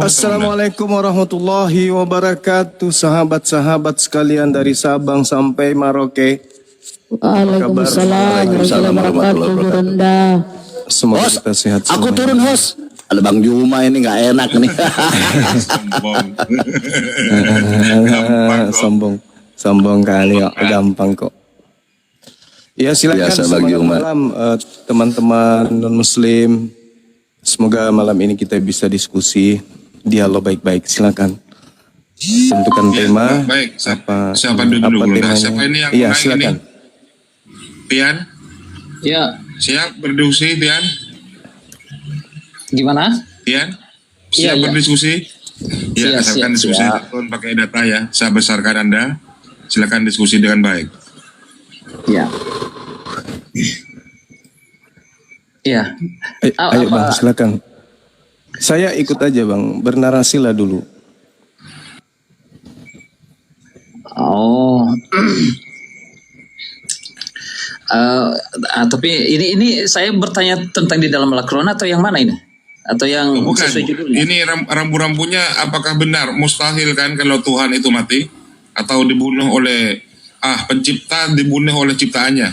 Assalamualaikum warahmatullahi wabarakatuh, sahabat-sahabat sekalian dari Sabang sampai Merauke. Waalaikumsalam warahmatullahi wabarakatuh, Burunda. Semoga Host, kita sehat aku semuanya. turun host. Ada Bang Juma ini nggak enak nih. Sombong kali, gampang kok. Ya silakan. Biasa Selamat bagi umat. malam teman-teman non Muslim. Semoga malam ini kita bisa diskusi, dialog baik-baik. Silakan. Tentukan tema. Baik, siapa apa dulu? temanya? Siapa ini yang Iya, naik silakan. ini? Tian, Ya, siap berdiskusi Tian? gimana? Tian, Iya, siap iya. berdiskusi? Ya, Siap, asalkan siap, diskusi siap. telepon pakai data ya. Saya besarkan Anda. Silakan diskusi dengan baik. Ya. Ya. Ayo Bang, silakan. Saya ikut aja Bang, bernarasilah dulu. Oh. Tapi ini saya bertanya tentang di dalam Al-Quran atau yang mana ini? Atau yang Bukan, sesuai judulnya? ini rambu-rambunya apakah benar? Mustahil kan kalau Tuhan itu mati? Atau dibunuh oleh pencipta, dibunuh oleh ciptaannya?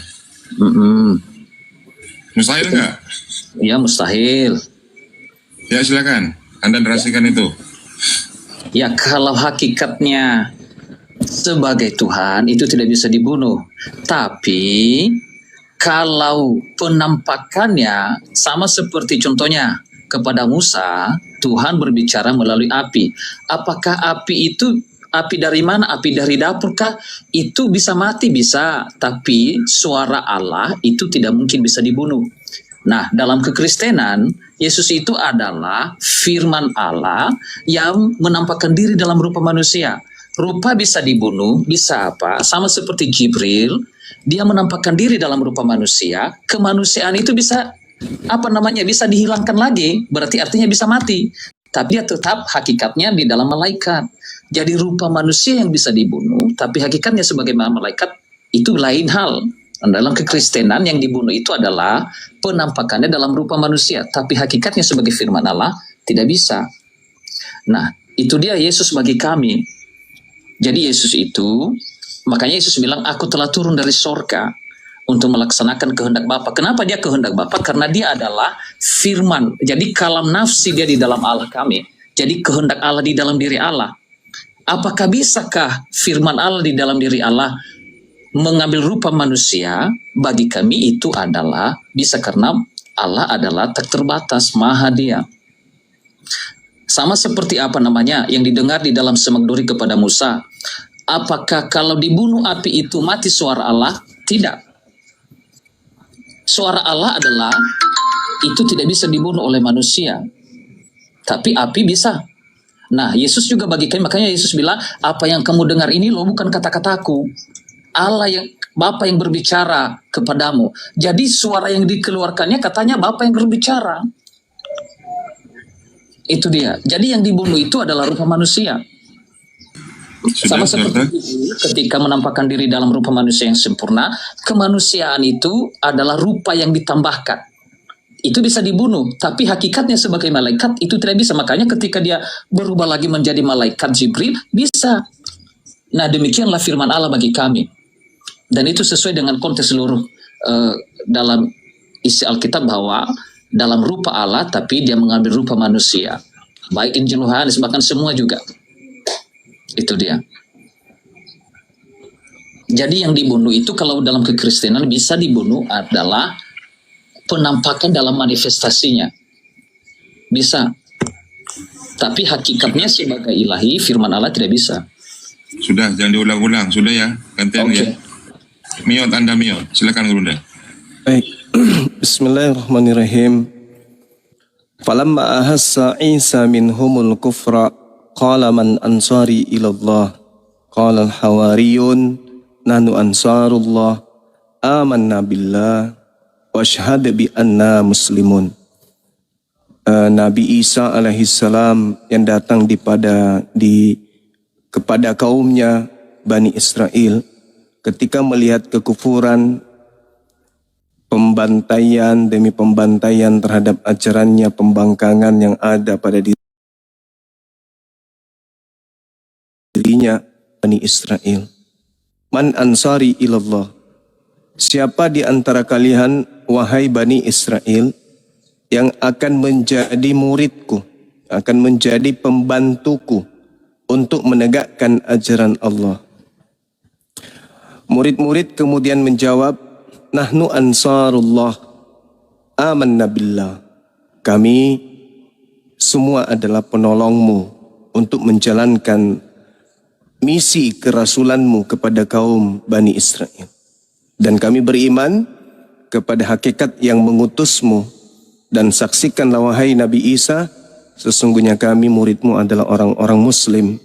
Mustahil nggak? Ya, mustahil. Ya silakan, Anda narasikan itu. Ya, kalau hakikatnya sebagai Tuhan itu tidak bisa dibunuh. Tapi kalau penampakannya sama seperti contohnya kepada Musa, Tuhan berbicara melalui api. Apakah api itu api dari mana? Api dari dapur kah? Itu bisa mati, bisa. Tapi suara Allah itu tidak mungkin bisa dibunuh. Nah, dalam kekristenan, Yesus itu adalah firman Allah yang menampakkan diri dalam rupa manusia. Rupa bisa dibunuh, bisa apa? Sama seperti Jibril, dia menampakkan diri dalam rupa manusia. Kemanusiaan itu bisa bisa dihilangkan lagi, berarti artinya bisa mati. Tapi dia tetap hakikatnya di dalam malaikat. Jadi rupa manusia yang bisa dibunuh, tapi hakikatnya sebagai malaikat itu lain hal. Dalam kekristenan yang dibunuh itu adalah penampakannya dalam rupa manusia, tapi hakikatnya sebagai firman Allah tidak bisa. Nah, itu dia Yesus bagi kami. Jadi Yesus itu, makanya Yesus bilang, aku telah turun dari sorga untuk melaksanakan kehendak Bapa. Kenapa dia kehendak Bapa? Karena dia adalah firman. Jadi kalam nafsi dia di dalam Allah kami. Jadi kehendak Allah di dalam diri Allah. Apakah bisakah firman Allah di dalam diri Allah mengambil rupa manusia? Bagi kami itu adalah bisa, karena Allah adalah tak terbatas, maha dia. Sama seperti yang didengar di dalam semak duri kepada Musa. Apakah kalau dibunuh api itu mati suara Allah? Tidak. Suara Allah adalah itu tidak bisa dibunuh oleh manusia. Tapi api bisa. Nah, Yesus juga bagi kami, makanya Yesus bilang, apa yang kamu dengar ini loh bukan kata-kataku. Allah yang Bapa yang berbicara kepadamu. Jadi suara yang dikeluarkannya katanya Bapa yang berbicara. Itu dia. Jadi yang dibunuh itu adalah rupa manusia. Sama seperti ketika menampakkan diri dalam rupa manusia yang sempurna, kemanusiaan itu adalah rupa yang ditambahkan. Itu bisa dibunuh, tapi hakikatnya sebagai malaikat itu tidak bisa. Makanya ketika dia berubah lagi menjadi malaikat Jibril, bisa. Nah, demikianlah firman Allah bagi kami. Dan itu sesuai dengan konteks seluruh dalam isi Alkitab, bahwa dalam rupa Allah, tapi dia mengambil rupa manusia. Baik Injil Yohanes, bahkan semua juga. Itu dia. Jadi yang dibunuh itu kalau dalam kekristenan bisa dibunuh adalah penampakan dalam manifestasinya. Bisa. Tapi hakikatnya sebagai ilahi, firman Allah tidak bisa. Sudah, jangan diulang-ulang. Sudah ya, gantian ya. Miot, Anda miot. Silakan Gurunda. Baik. Bismillahirrahmanirrahim. Falamma ahassa Isa minhumul kufra qala man ansari ilallah qala al-hawariyun nahnu ansarullah amanna billah wa ashhadu bi anna muslimun. Nabi Isa alaihissalam yang datang kepada kaumnya Bani Israel ketika melihat kekufuran, pembantaian demi pembantaian terhadap ajarannya, pembangkangan yang ada pada diri dirinya Bani Israel. Man ansari ilallah. Siapa di antara kalian, wahai Bani Israel, yang akan menjadi muridku, akan menjadi pembantuku untuk menegakkan ajaran Allah? Murid-murid kemudian menjawab, nahnu ansarullah, amanna billah. Kami semua adalah penolongmu untuk menjalankan misi kerasulanmu kepada kaum Bani Israel. Dan kami beriman kepada hakikat yang mengutusmu, dan saksikanlah wahai Nabi Isa, sesungguhnya kami muridmu adalah orang-orang muslim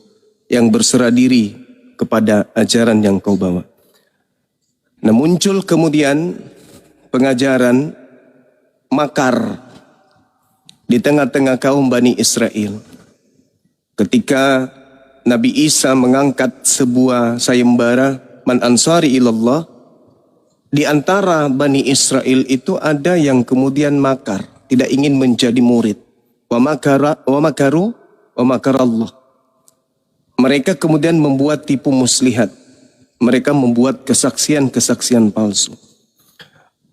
yang berserah diri kepada ajaran yang kau bawa. Nah, muncul kemudian pengajaran makar di tengah-tengah kaum Bani Israel. Ketika Nabi Isa mengangkat sebuah sayembara, man ansari ilallah, di antara Bani Israel itu ada yang kemudian makar, tidak ingin menjadi murid. Wa makaru wa makarallah. Mereka kemudian membuat tipu muslihat. Mereka membuat kesaksian-kesaksian palsu.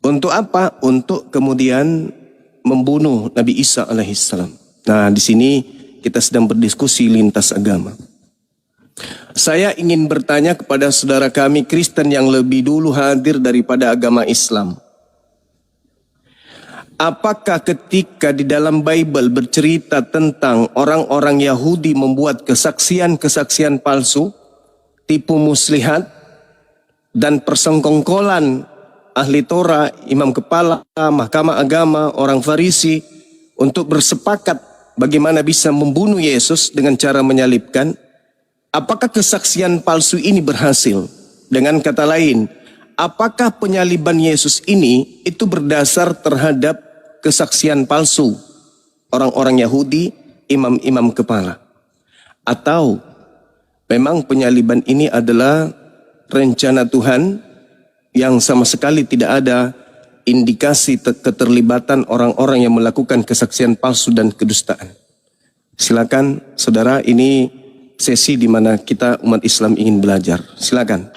Untuk apa? Untuk kemudian membunuh Nabi Isa alaihissalam. Nah, di sini kita sedang berdiskusi lintas agama. Saya ingin bertanya kepada saudara kami Kristen yang lebih dulu hadir daripada agama Islam. Apakah ketika di dalam Bible bercerita tentang orang-orang Yahudi membuat kesaksian-kesaksian palsu, tipu muslihat, dan persengkongkolan ahli Torah, imam kepala, mahkamah agama, orang Farisi untuk bersepakat bagaimana bisa membunuh Yesus dengan cara menyalibkan? Apakah kesaksian palsu ini berhasil? Dengan kata lain, apakah penyaliban Yesus ini itu berdasar terhadap kesaksian palsu orang-orang Yahudi, imam-imam kepala? Atau memang penyaliban ini adalah rencana Tuhan yang sama sekali tidak ada indikasi keterlibatan orang-orang yang melakukan kesaksian palsu dan kedustaan? Silakan saudara, ini sesi di mana kita umat Islam ingin belajar. Silakan.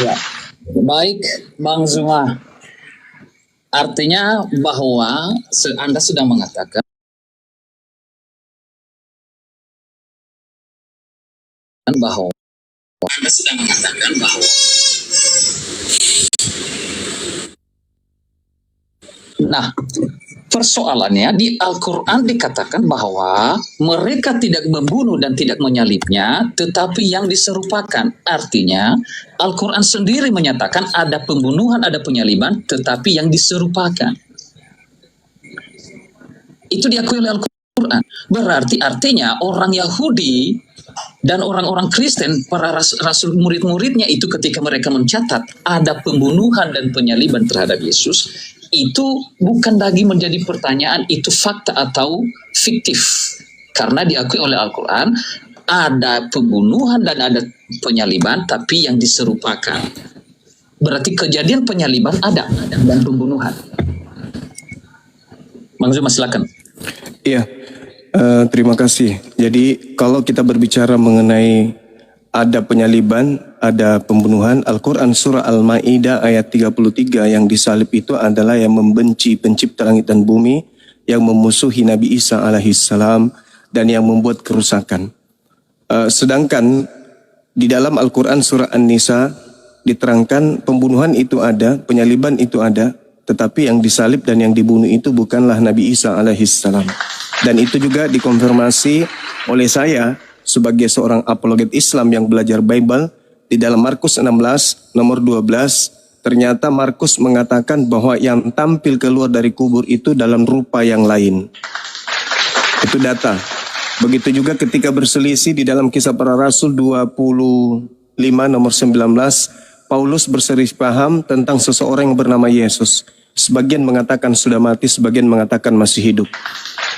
Ya. Baik, Bang Zuma. Artinya bahwa Anda sedang mengatakan bahwa nah, persoalannya di Al-Quran dikatakan bahwa mereka tidak membunuh dan tidak menyalibnya, tetapi yang diserupakan. Artinya Al-Quran sendiri menyatakan ada pembunuhan, ada penyaliban, tetapi yang diserupakan. Itu diakui oleh Al-Quran. Berarti artinya orang Yahudi dan orang-orang Kristen, para rasul murid-muridnya itu ketika mereka mencatat ada pembunuhan dan penyaliban terhadap Yesus, itu bukan lagi menjadi pertanyaan itu fakta atau fiktif. Karena diakui oleh Al-Quran ada pembunuhan dan ada penyaliban, tapi yang diserupakan. Berarti kejadian penyaliban ada dan pembunuhan. Bang Zuma, silakan. Iya. Terima kasih. Jadi kalau kita berbicara mengenai ada penyaliban, ada pembunuhan, Al-Quran surah Al-Ma'idah ayat 33 yang disalib itu adalah yang membenci pencipta langit dan bumi, yang memusuhi Nabi Isa alaihissalam, dan yang membuat kerusakan. Sedangkan di dalam Al-Quran surah An-Nisa diterangkan pembunuhan itu ada, penyaliban itu ada, tetapi yang disalib dan yang dibunuh itu bukanlah Nabi Isa alaihissalam. Dan itu juga dikonfirmasi oleh saya sebagai seorang apologet Islam yang belajar Bible. Di dalam Markus 16 nomor 12, ternyata Markus mengatakan bahwa yang tampil keluar dari kubur itu dalam rupa yang lain. Itu data. Begitu juga ketika berselisih di dalam Kisah Para Rasul 25 nomor 19, Paulus berselisih paham tentang seseorang yang bernama Yesus. Sebagian mengatakan sudah mati, sebagian mengatakan masih hidup.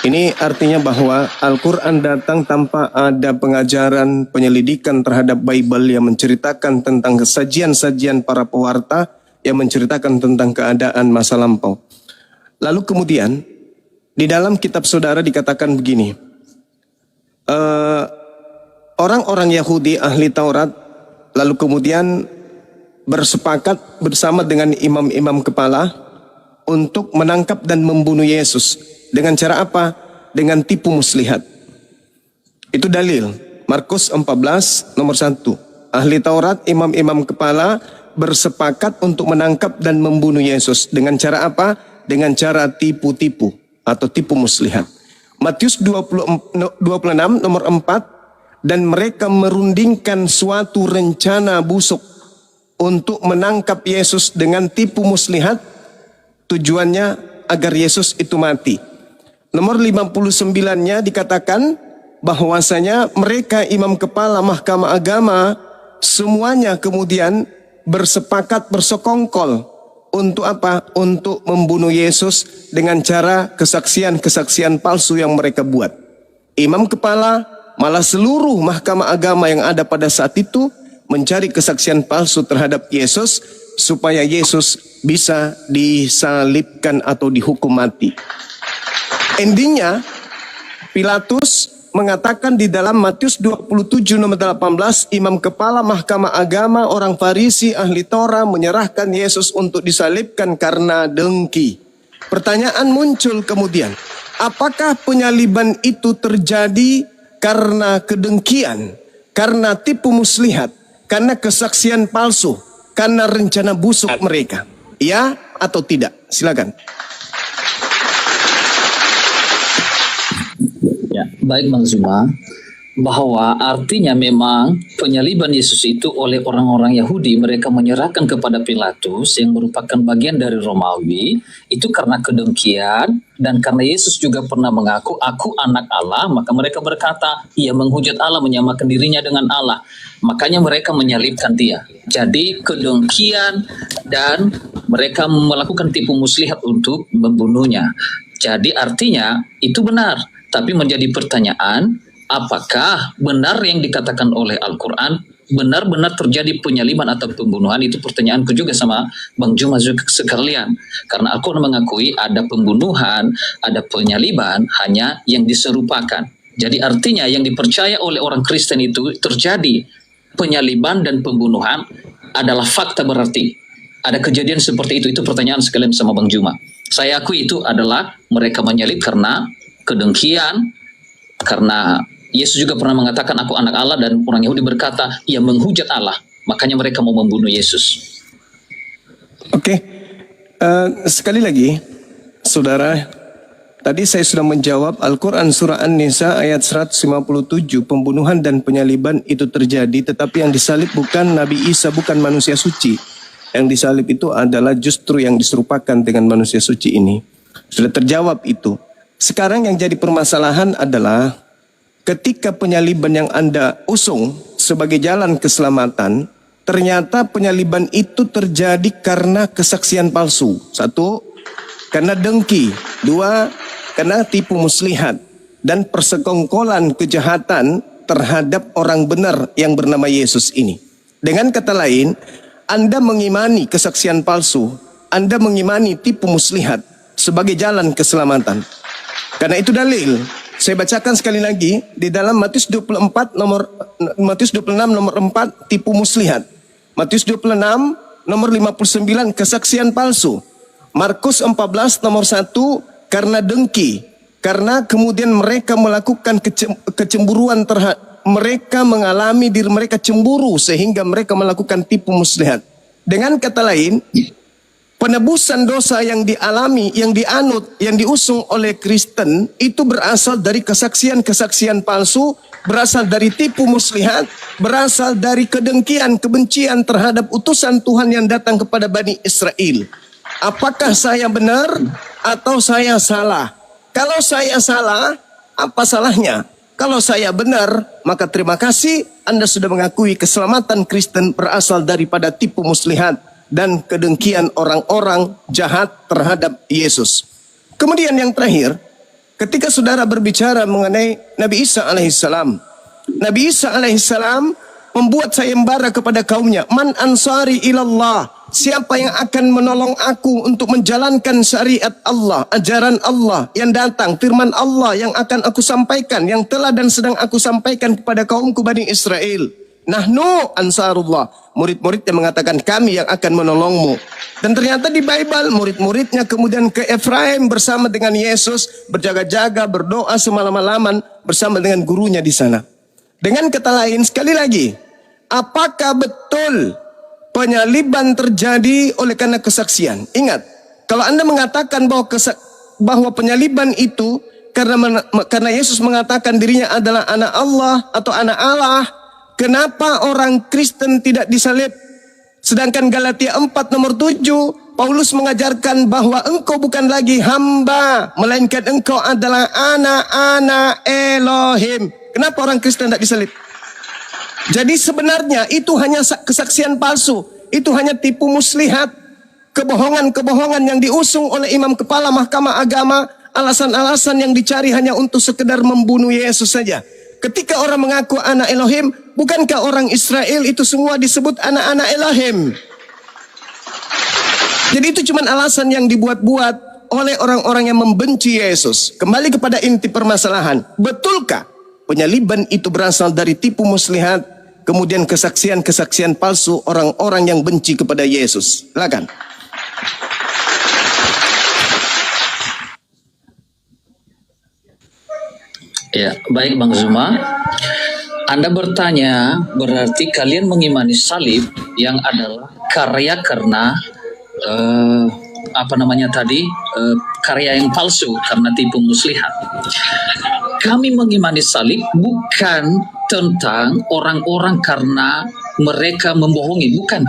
Ini artinya bahwa Al-Quran datang tanpa ada pengajaran, penyelidikan terhadap Bible yang menceritakan tentang kesajian-sajian para pewarta, yang menceritakan tentang keadaan masa lampau. Lalu kemudian, di dalam kitab saudara dikatakan begini, orang-orang Yahudi ahli Taurat lalu kemudian bersepakat bersama dengan imam-imam kepala untuk menangkap dan membunuh Yesus. Dengan cara apa? Dengan tipu muslihat. Itu dalil. Markus 14 nomor 1. Ahli Taurat, imam-imam kepala bersepakat untuk menangkap dan membunuh Yesus. Dengan cara apa? Dengan cara tipu-tipu atau tipu muslihat. Matius 26 nomor 4. Dan mereka merundingkan suatu rencana busuk untuk menangkap Yesus dengan tipu muslihat. Tujuannya agar Yesus itu mati. Nomor 59-nya dikatakan bahwasanya mereka imam kepala mahkamah agama semuanya kemudian bersepakat bersekongkol untuk apa? Untuk membunuh Yesus dengan cara kesaksian-kesaksian palsu yang mereka buat. Imam kepala malah seluruh mahkamah agama yang ada pada saat itu mencari kesaksian palsu terhadap Yesus supaya Yesus bisa disalibkan atau dihukum mati. Endingnya Pilatus mengatakan di dalam Matius 27 nomor 18, imam kepala mahkamah agama orang Farisi ahli Torah menyerahkan Yesus untuk disalibkan karena dengki. Pertanyaan muncul kemudian, apakah penyaliban itu terjadi karena kedengkian, karena tipu muslihat, karena kesaksian palsu, karena rencana busuk mereka? Ya atau tidak? Silakan. Ya, baik Bang Zuma, bahwa artinya memang penyaliban Yesus itu oleh orang-orang Yahudi, mereka menyerahkan kepada Pilatus yang merupakan bagian dari Romawi, itu karena kedengkian dan karena Yesus juga pernah mengaku, aku anak Allah, maka mereka berkata, ia menghujat Allah, menyamakan dirinya dengan Allah. Makanya mereka menyalibkan dia. Jadi kedengkian dan mereka melakukan tipu muslihat untuk membunuhnya. Jadi artinya itu benar. Tapi menjadi pertanyaan, apakah benar yang dikatakan oleh Al-Quran benar-benar terjadi penyaliban atau pembunuhan? Itu pertanyaanku juga sama Bang Juma sekalian. Karena Al-Quran mengakui ada pembunuhan, ada penyaliban, hanya yang diserupakan. Jadi artinya yang dipercaya oleh orang Kristen itu terjadi penyaliban dan pembunuhan adalah fakta, berarti ada kejadian seperti itu. Itu pertanyaan sekalian sama Bang Juma. Saya akui itu adalah mereka menyalib karena kedengkian, karena Yesus juga pernah mengatakan aku anak Allah, dan orang Yahudi berkata ia menghujat Allah, makanya mereka mau membunuh Yesus. Oke. Sekali lagi saudara, tadi saya sudah menjawab Al-Quran surah An-Nisa ayat 157, pembunuhan dan penyaliban itu terjadi, tetapi yang disalib bukan Nabi Isa, bukan manusia suci. Yang disalib itu adalah justru yang diserupakan dengan manusia suci ini. Sudah terjawab itu. Sekarang yang jadi permasalahan adalah ketika penyaliban yang Anda usung sebagai jalan keselamatan, ternyata penyaliban itu terjadi karena kesaksian palsu. 1, karena dengki. 2, karena tipu muslihat. Dan persekongkolan kejahatan terhadap orang benar yang bernama Yesus ini. Dengan kata lain, Anda mengimani kesaksian palsu, Anda mengimani tipu muslihat sebagai jalan keselamatan. Karena itu dalil. Saya bacakan sekali lagi di dalam Matius 26 nomor 4, tipu muslihat. Matius 26 nomor 59, kesaksian palsu. Markus 14 nomor 1, karena dengki. Karena kemudian mereka melakukan kecemburuan terhadap, mereka mengalami diri mereka cemburu sehingga mereka melakukan tipu muslihat. Dengan kata lain, penebusan dosa yang dialami, yang dianut, yang diusung oleh Kristen itu berasal dari kesaksian-kesaksian palsu, berasal dari tipu muslihat, berasal dari kedengkian, kebencian terhadap utusan Tuhan yang datang kepada Bani Israel. Apakah saya benar atau saya salah? Kalau saya salah, apa salahnya? Kalau saya benar, maka terima kasih, Anda sudah mengakui keselamatan Kristen berasal daripada tipu muslihat dan kedengkian orang-orang jahat terhadap Yesus. Kemudian yang terakhir, ketika saudara berbicara mengenai Nabi Isa alaihissalam, Nabi Isa alaihissalam membuat sayembara kepada kaumnya, man ansari ilallah, Siapa yang akan menolong aku untuk menjalankan syariat Allah, ajaran Allah yang datang, firman Allah yang akan aku sampaikan, yang telah dan sedang aku sampaikan kepada kaumku Bani Israel. Nahnu ansarullah. Murid-muridnya mengatakan kami yang akan menolongmu. Dan ternyata di Bible murid-muridnya kemudian ke Efraim bersama dengan Yesus, berjaga-jaga, berdoa semalam-malaman bersama dengan gurunya di sana. Dengan kata lain, sekali lagi, apakah betul penyaliban terjadi oleh karena kesaksian? Ingat, kalau Anda mengatakan bahwa penyaliban itu karena Yesus mengatakan dirinya adalah anak Allah atau anak Allah, kenapa orang Kristen tidak disalib? Sedangkan Galatia 4 nomor 7, Paulus mengajarkan bahwa engkau bukan lagi hamba, melainkan engkau adalah anak-anak Elohim. Kenapa orang Kristen tidak disalib? Jadi sebenarnya itu hanya kesaksian palsu. Itu hanya tipu muslihat. Kebohongan-kebohongan yang diusung oleh imam kepala mahkamah agama. Alasan-alasan yang dicari hanya untuk sekedar membunuh Yesus saja. Ketika orang mengaku anak Elohim, bukankah orang Israel itu semua disebut anak-anak Elohim? Jadi itu cuma alasan yang dibuat-buat oleh orang-orang yang membenci Yesus. Kembali kepada inti permasalahan. Betulkah penyaliban itu berasal dari tipu muslihat, kemudian kesaksian-kesaksian palsu orang-orang yang benci kepada Yesus? Silakan. Ya, baik Bang Zuma. Anda bertanya, berarti kalian mengimani salib yang adalah karya karena karya yang palsu karena tipu muslihat. Kami mengimani salib bukan tentang orang-orang karena mereka membohongi, bukan.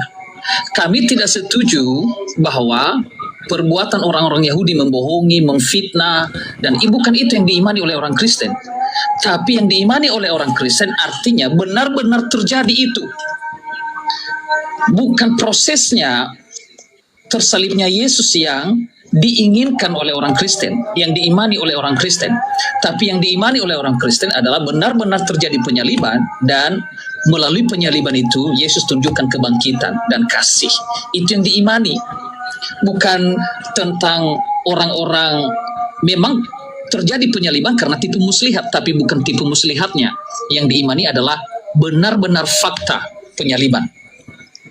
Kami tidak setuju bahwa perbuatan orang-orang Yahudi membohongi, memfitnah, dan bukan itu yang diimani oleh orang Kristen. Tapi yang diimani oleh orang Kristen artinya benar-benar terjadi itu. Bukan prosesnya tersalibnya Yesus yang diinginkan oleh orang Kristen, yang diimani oleh orang Kristen. Tapi yang diimani oleh orang Kristen adalah benar-benar terjadi penyaliban, dan melalui penyaliban itu Yesus tunjukkan kebangkitan dan kasih. Itu yang diimani. Bukan tentang orang-orang, memang terjadi penyaliban karena tipu muslihat, tapi bukan tipu muslihatnya. Yang diimani adalah benar-benar fakta penyaliban.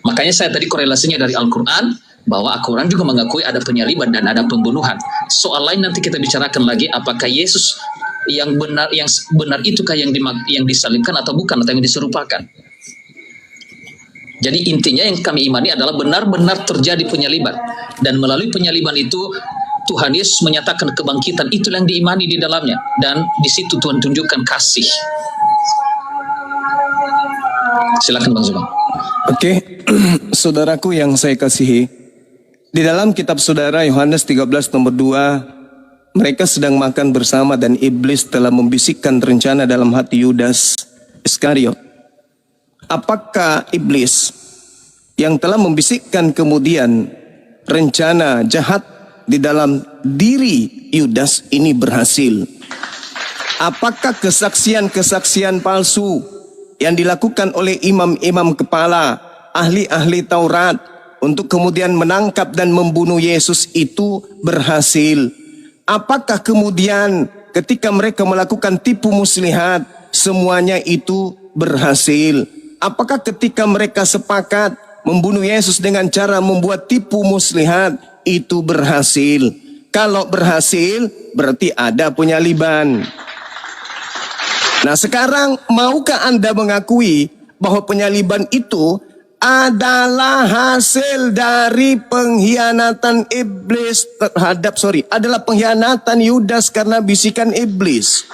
Makanya saya tadi korelasinya dari Al-Quran, bahwa Al-Quran juga mengakui ada penyaliban dan ada pembunuhan. Soal lain nanti kita bicarakan lagi, apakah Yesus yang benar itukah yang disalibkan atau bukan, atau yang diserupakan. Jadi intinya yang kami imani adalah benar-benar terjadi penyaliban, dan melalui penyaliban itu Tuhan Yesus menyatakan kebangkitan. Itulah yang diimani di dalamnya, dan di situ Tuhan tunjukkan kasih. Silakan Bang Zuma. Oke, saudaraku yang saya kasihi, di dalam kitab saudara Yohanes 13 nomor 2, mereka sedang makan bersama dan iblis telah membisikkan rencana dalam hati Yudas Iskariot. Apakah iblis yang telah membisikkan kemudian rencana jahat di dalam diri Yudas ini berhasil? Apakah kesaksian-kesaksian palsu yang dilakukan oleh imam-imam kepala, ahli-ahli Taurat untuk kemudian menangkap dan membunuh Yesus itu berhasil? Apakah kemudian ketika mereka melakukan tipu muslihat semuanya itu berhasil? Apakah ketika mereka sepakat membunuh Yesus dengan cara membuat tipu muslihat itu berhasil? Kalau berhasil berarti ada penyaliban. Nah sekarang maukah Anda mengakui bahwa penyaliban itu adalah hasil dari pengkhianatan iblis adalah pengkhianatan Yudas karena bisikan iblis?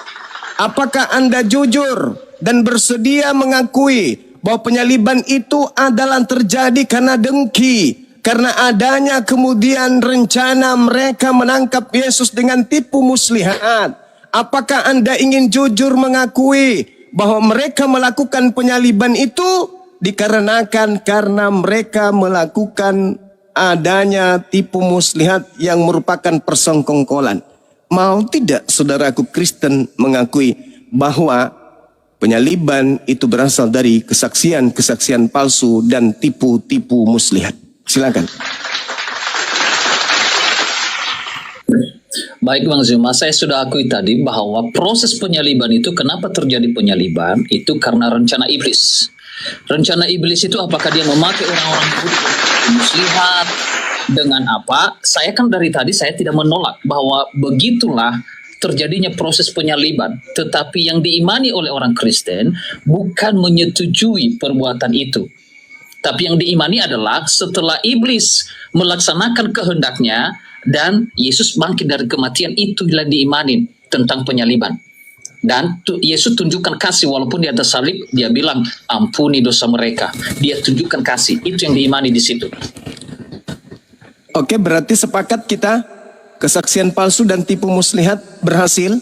Apakah Anda jujur dan bersedia mengakui bahwa penyaliban itu adalah terjadi karena dengki, karena adanya kemudian rencana mereka menangkap Yesus dengan tipu muslihat? Apakah Anda ingin jujur mengakui bahwa mereka melakukan penyaliban itu dikarenakan karena mereka melakukan adanya tipu muslihat yang merupakan persengkongkolan? Mau tidak saudaraku Kristen mengakui bahwa penyaliban itu berasal dari kesaksian-kesaksian palsu dan tipu-tipu muslihat? Silakan. Baik Bang Zuma, saya sudah akui tadi bahwa proses penyaliban itu, kenapa terjadi penyaliban, itu karena rencana iblis. Rencana iblis itu apakah dia memakai orang-orang muslihat dengan apa? Saya kan dari tadi saya tidak menolak bahwa begitulah terjadinya proses penyaliban. Tetapi yang diimani oleh orang Kristen bukan menyetujui perbuatan itu. Tapi yang diimani adalah setelah iblis melaksanakan kehendaknya dan Yesus bangkit dari kematian, itu yang diimani tentang penyaliban. Dan Yesus tunjukkan kasih walaupun di atas salib, dia bilang ampuni dosa mereka. Dia tunjukkan kasih, itu yang diimani di situ. Oke, berarti sepakat kita kesaksian palsu dan tipu muslihat berhasil?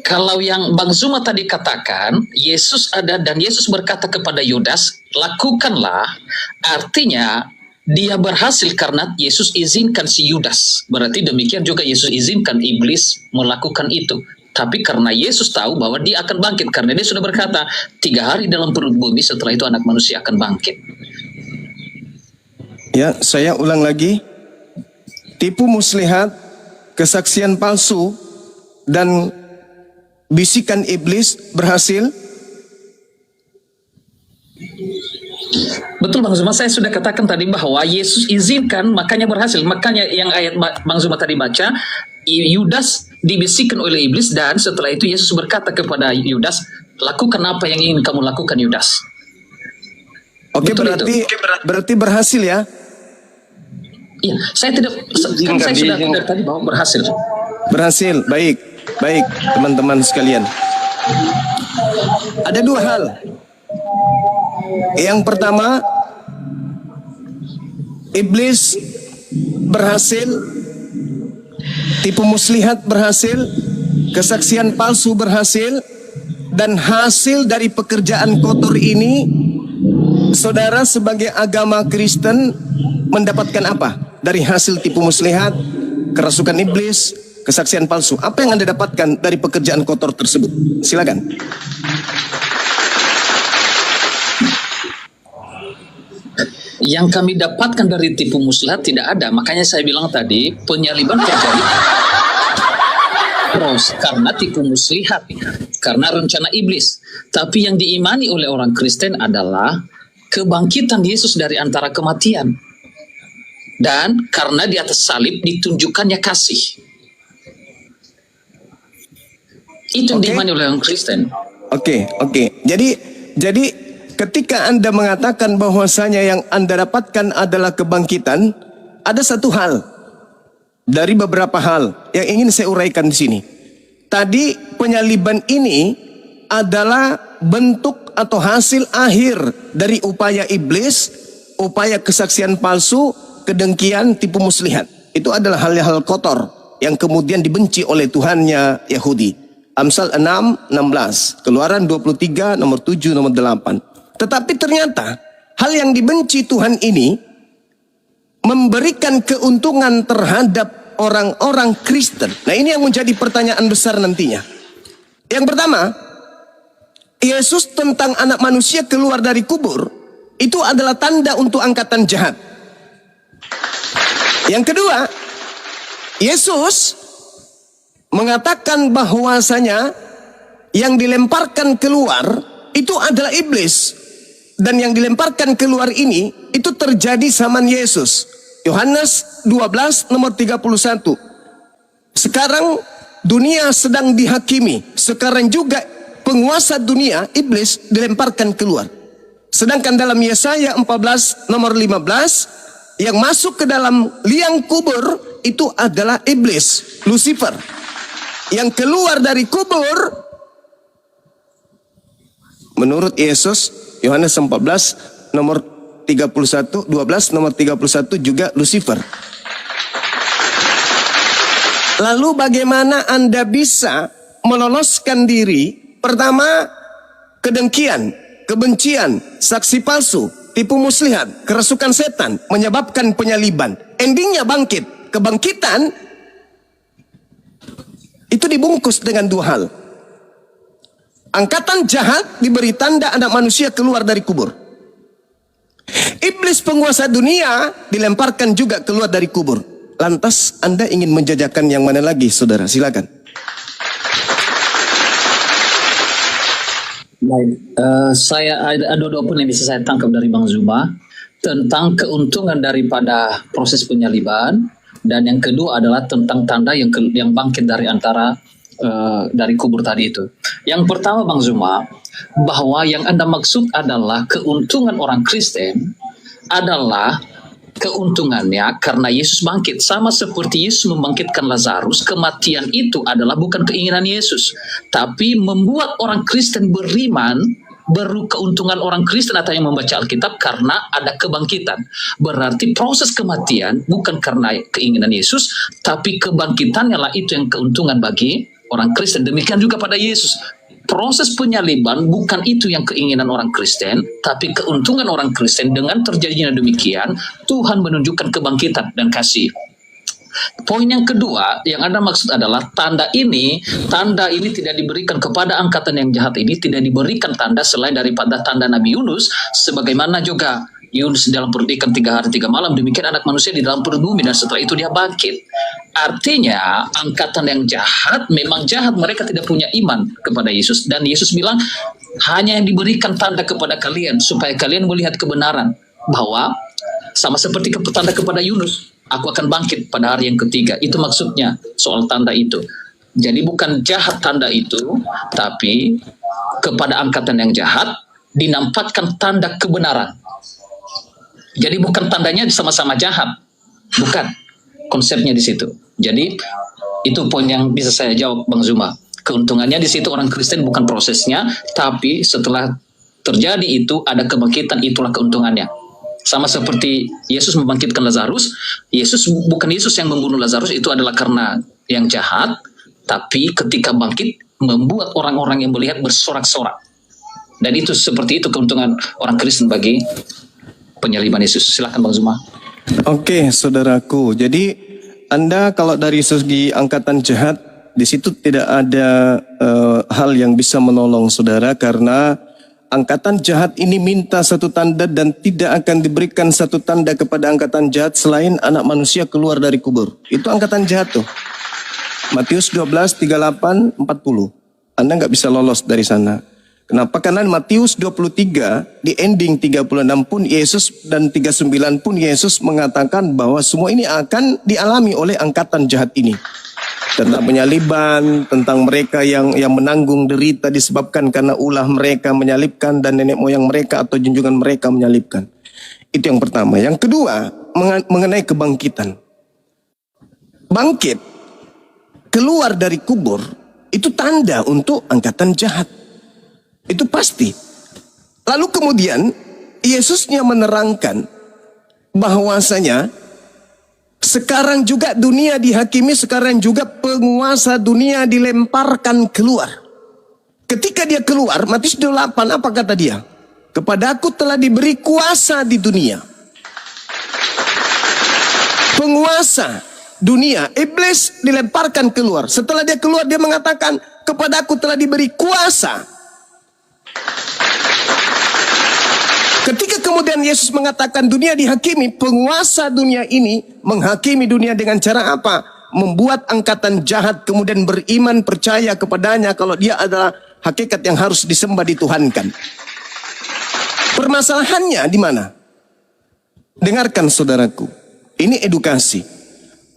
Kalau yang Bang Zuma tadi katakan, Yesus ada dan Yesus berkata kepada Yudas, lakukanlah, artinya dia berhasil karena Yesus izinkan si Yudas. Berarti demikian juga Yesus izinkan iblis melakukan itu. Tapi karena Yesus tahu bahwa dia akan bangkit, karena dia sudah berkata, 3 hari dalam perut bumi, setelah itu anak manusia akan bangkit. Ya, saya ulang lagi. Tipu muslihat, kesaksian palsu, dan bisikan iblis berhasil? Betul Bang Zuma, saya sudah katakan tadi bahwa Yesus izinkan, makanya berhasil. Makanya yang ayat Bang Zuma tadi baca, Yudas dibisikkan oleh iblis, dan setelah itu Yesus berkata kepada Yudas, lakukan apa yang ingin kamu lakukan, Yudas. Oke, berarti berhasil ya? Iya, saya tidak, kan saya sudah dari tadi bahwa berhasil. Berhasil, baik. Baik, teman-teman sekalian. Ada 2 hal. Yang pertama, iblis berhasil, tipu muslihat berhasil, kesaksian palsu berhasil, dan hasil dari pekerjaan kotor ini, saudara sebagai agama Kristen mendapatkan apa? Dari hasil tipu muslihat, kerasukan iblis, kesaksian palsu. Apa yang Anda dapatkan dari pekerjaan kotor tersebut? Silakan. Yang kami dapatkan dari tipu muslihat tidak ada. Makanya saya bilang tadi, penyaliban terjadi terus karena tipu muslihat, karena rencana iblis. Tapi yang diimani oleh orang Kristen adalah kebangkitan Yesus dari antara kematian. Dan karena di atas salib ditunjukkannya kasih. Itu yang diimani oleh orang Kristen. Oke. Jadi ketika Anda mengatakan bahwasanya yang Anda dapatkan adalah kebangkitan, ada satu hal dari beberapa hal yang ingin saya uraikan di sini. Tadi penyaliban ini adalah bentuk atau hasil akhir dari upaya iblis, upaya kesaksian palsu, kedengkian, tipu muslihat. Itu adalah hal-hal kotor yang kemudian dibenci oleh Tuhannya Yahudi. Amsal 6, 16, Keluaran 23, nomor 7, nomor 8. Tetapi ternyata hal yang dibenci Tuhan ini memberikan keuntungan terhadap orang-orang Kristen. Nah, ini yang menjadi pertanyaan besar nantinya. Yang pertama, Yesus tentang anak manusia keluar dari kubur, itu adalah tanda untuk angkatan jahat. Yang kedua, Yesus mengatakan bahwasanya yang dilemparkan keluar itu adalah iblis, dan yang dilemparkan keluar ini itu terjadi zaman Yesus. Yohanes 12 nomor 31. Sekarang dunia sedang dihakimi, sekarang juga penguasa dunia, iblis, dilemparkan keluar. Sedangkan dalam Yesaya 14 nomor 15, yang masuk ke dalam liang kubur itu adalah iblis, Lucifer. Yang keluar dari kubur menurut Yesus, Yohanes 14 nomor 31, 12 nomor 31 juga Lucifer. Lalu bagaimana Anda bisa meloloskan diri? Pertama, kedengkian, kebencian, saksi palsu, tipu muslihat, kerasukan setan menyebabkan penyaliban. Endingnya bangkit. Kebangkitan itu dibungkus dengan 2 hal. Angkatan jahat diberi tanda anak manusia keluar dari kubur. Iblis penguasa dunia dilemparkan juga keluar dari kubur. Lantas Anda ingin menjajakan yang mana lagi, saudara? Silakan. Baik, saya ada dua poin yang bisa saya tangkap dari Bang Zuma tentang keuntungan daripada proses penyaliban, dan yang kedua adalah tentang tanda yang bangkit dari antara dari kubur tadi itu. Yang pertama Bang Zuma, bahwa yang Anda maksud adalah keuntungan orang Kristen adalah keuntungannya karena Yesus bangkit. Sama seperti Yesus membangkitkan Lazarus, kematian itu adalah bukan keinginan Yesus, tapi membuat orang Kristen beriman. Baru keuntungan orang Kristen atau yang membaca Alkitab karena ada kebangkitan. Berarti proses kematian bukan karena keinginan Yesus, tapi kebangkitannya lah itu yang keuntungan bagi orang Kristen. Demikian juga pada Yesus. Proses penyaliban bukan itu yang keinginan orang Kristen, tapi keuntungan orang Kristen. Dengan terjadinya demikian, Tuhan menunjukkan kebangkitan dan kasih. Poin yang kedua yang Anda maksud adalah tanda ini tidak diberikan kepada angkatan yang jahat ini, tidak diberikan tanda selain daripada tanda Nabi Yunus, sebagaimana juga Yunus dalam perut ikan 3 hari 3 malam, demikian anak manusia di dalam perut bumi dan setelah itu dia bangkit. Artinya angkatan yang jahat memang jahat, mereka tidak punya iman kepada Yesus, dan Yesus bilang hanya yang diberikan tanda kepada kalian supaya kalian melihat kebenaran, bahwa sama seperti tanda kepada Yunus, aku akan bangkit pada hari yang ketiga. Itu maksudnya soal tanda itu. Jadi bukan jahat tanda itu, tapi kepada angkatan yang jahat dinampakkan tanda kebenaran. Jadi bukan tandanya sama-sama jahat, bukan konsepnya di situ. Jadi itu poin yang bisa saya jawab Bang Zuma. Keuntungannya di situ orang Kristen bukan prosesnya, tapi setelah terjadi itu ada kebangkitan, itulah keuntungannya. Sama seperti Yesus membangkitkan Lazarus, bukan Yesus yang membunuh Lazarus, itu adalah karena yang jahat, tapi ketika bangkit membuat orang-orang yang melihat bersorak-sorak. Dan itu seperti itu keuntungan orang Kristen bagi penyaliban Yesus. Silakan Bang Zuma. Oke, saudaraku. Jadi Anda kalau dari segi angkatan jahat, di situ tidak ada hal yang bisa menolong saudara, karena angkatan jahat ini minta satu tanda dan tidak akan diberikan satu tanda kepada angkatan jahat selain anak manusia keluar dari kubur. Itu angkatan jahat tuh. Matius 12, 38, 40. Anda nggak bisa lolos dari sana. Kenapa? Karena Matius 23 di ending 36 pun Yesus dan 39 pun Yesus mengatakan bahwa semua ini akan dialami oleh angkatan jahat ini. Tentang penyaliban, tentang mereka yang menanggung derita disebabkan karena ulah mereka menyalibkan dan nenek moyang mereka atau junjungan mereka menyalibkan. Itu yang pertama. Yang kedua, mengenai kebangkitan. Bangkit, keluar dari kubur, itu tanda untuk angkatan jahat. Itu pasti. Lalu kemudian, Yesusnya menerangkan bahwasanya sekarang juga dunia dihakimi, sekarang juga penguasa dunia dilemparkan keluar. Ketika dia keluar, Matius 28, apa kata dia? Kepadaku telah diberi kuasa di dunia. Penguasa dunia, iblis dilemparkan keluar. Setelah dia keluar, dia mengatakan, kepadaku telah diberi kuasa. Ketika kemudian Yesus mengatakan dunia dihakimi, penguasa dunia ini menghakimi dunia dengan cara apa? Membuat angkatan jahat kemudian beriman, percaya kepadanya kalau dia adalah hakikat yang harus disembah, dituhankan. Permasalahannya di mana? Dengarkan saudaraku, ini edukasi.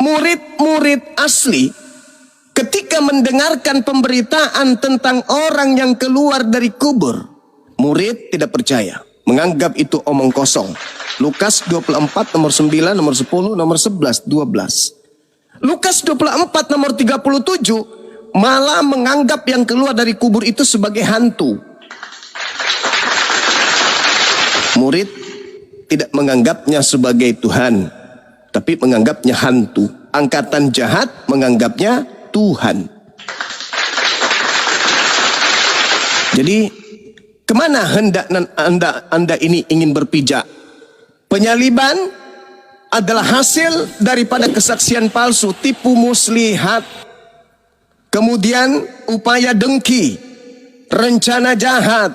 Murid-murid asli ketika mendengarkan pemberitaan tentang orang yang keluar dari kubur, murid tidak percaya. Menganggap itu omong kosong. Lukas 24 nomor 9, nomor 10, nomor 11, 12. Lukas 24 nomor 37 malah menganggap yang keluar dari kubur itu sebagai hantu. Murid tidak menganggapnya sebagai Tuhan, tapi menganggapnya hantu. Angkatan jahat menganggapnya Tuhan. Jadi kemana hendak anda ini ingin berpijak? Penyaliban adalah hasil daripada kesaksian palsu, tipu muslihat, kemudian upaya dengki, rencana jahat,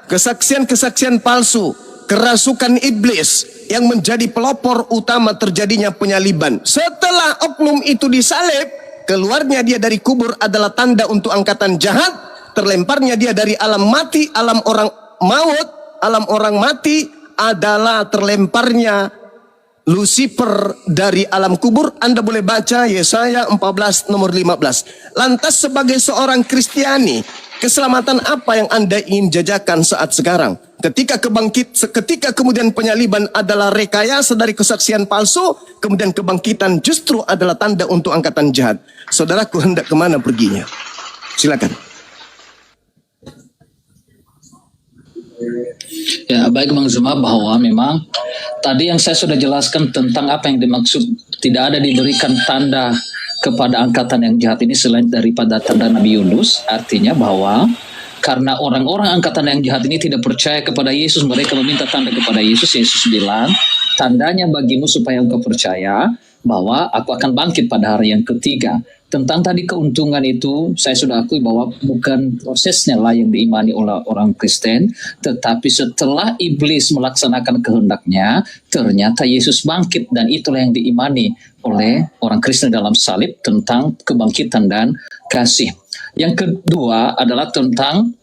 kesaksian-kesaksian palsu, kerasukan iblis yang menjadi pelopor utama terjadinya penyaliban. Setelah oknum itu disalib, keluarnya dia dari kubur adalah tanda untuk angkatan jahat, terlemparnya dia dari alam mati, alam orang maut, alam orang mati adalah terlemparnya Lucifer dari alam kubur. Anda boleh baca Yesaya 14 nomor 15. Lantas sebagai seorang Kristiani, keselamatan apa yang Anda ingin jajakan saat sekarang? Ketika kemudian penyaliban adalah rekayasa dari kesaksian palsu, kemudian kebangkitan justru adalah tanda untuk angkatan jahat. Saudaraku hendak kemana perginya? Silakan. Ya, baik Bang Zuma, bahwa memang tadi yang saya sudah jelaskan tentang apa yang dimaksud tidak ada diberikan tanda kepada angkatan yang jahat ini selain daripada tanda Nabi Yunus. Artinya bahwa karena orang-orang angkatan yang jahat ini tidak percaya kepada Yesus, mereka meminta tanda kepada Yesus. Yesus bilang, tandanya bagimu supaya engkau percaya bahwa aku akan bangkit pada hari yang ketiga. Tentang tadi keuntungan itu, saya sudah akui bahwa bukan prosesnya lah yang diimani oleh orang Kristen, tetapi setelah iblis melaksanakan kehendaknya, ternyata Yesus bangkit, dan itulah yang diimani oleh orang Kristen dalam salib tentang kebangkitan dan kasih. Yang kedua adalah tentang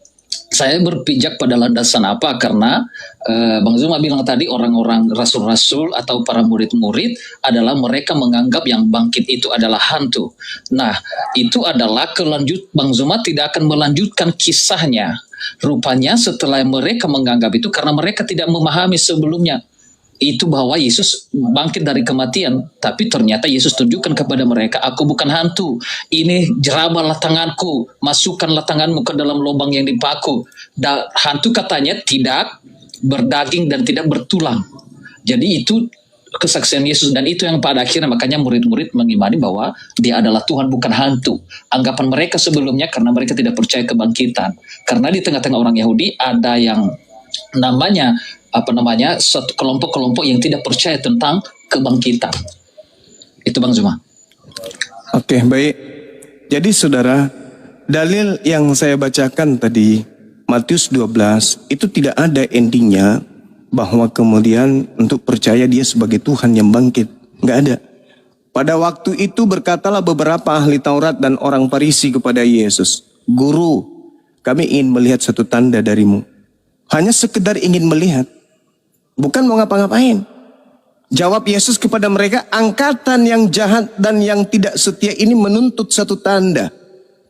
saya berpijak pada landasan apa, karena Bang Zuma bilang tadi orang-orang rasul-rasul atau para murid-murid adalah mereka menganggap yang bangkit itu adalah hantu. Nah, itu adalah Bang Zuma tidak akan melanjutkan kisahnya. Rupanya setelah mereka menganggap itu, karena mereka tidak memahami sebelumnya itu bahwa Yesus bangkit dari kematian, tapi ternyata Yesus tunjukkan kepada mereka, aku bukan hantu, ini jerabalah tanganku, masukkanlah tanganmu ke dalam lubang yang dipaku. Hantu katanya tidak berdaging dan tidak bertulang. Jadi itu kesaksian Yesus, dan itu yang pada akhirnya makanya murid-murid mengimani bahwa dia adalah Tuhan, bukan hantu. Anggapan mereka sebelumnya karena mereka tidak percaya kebangkitan. Karena di tengah-tengah orang Yahudi ada yang namanya satu kelompok-kelompok yang tidak percaya tentang kebangkitan. Itu Bang Zuma. Oke, baik. Jadi saudara, dalil yang saya bacakan tadi, Matius 12, itu tidak ada endingnya bahwa kemudian untuk percaya dia sebagai Tuhan yang bangkit. Nggak ada. Pada waktu itu berkatalah beberapa ahli Taurat dan orang Farisi kepada Yesus, Guru, kami ingin melihat satu tanda darimu. Hanya sekedar ingin melihat, bukan mau ngapa-ngapain. Jawab Yesus kepada mereka, angkatan yang jahat dan yang tidak setia ini menuntut satu tanda.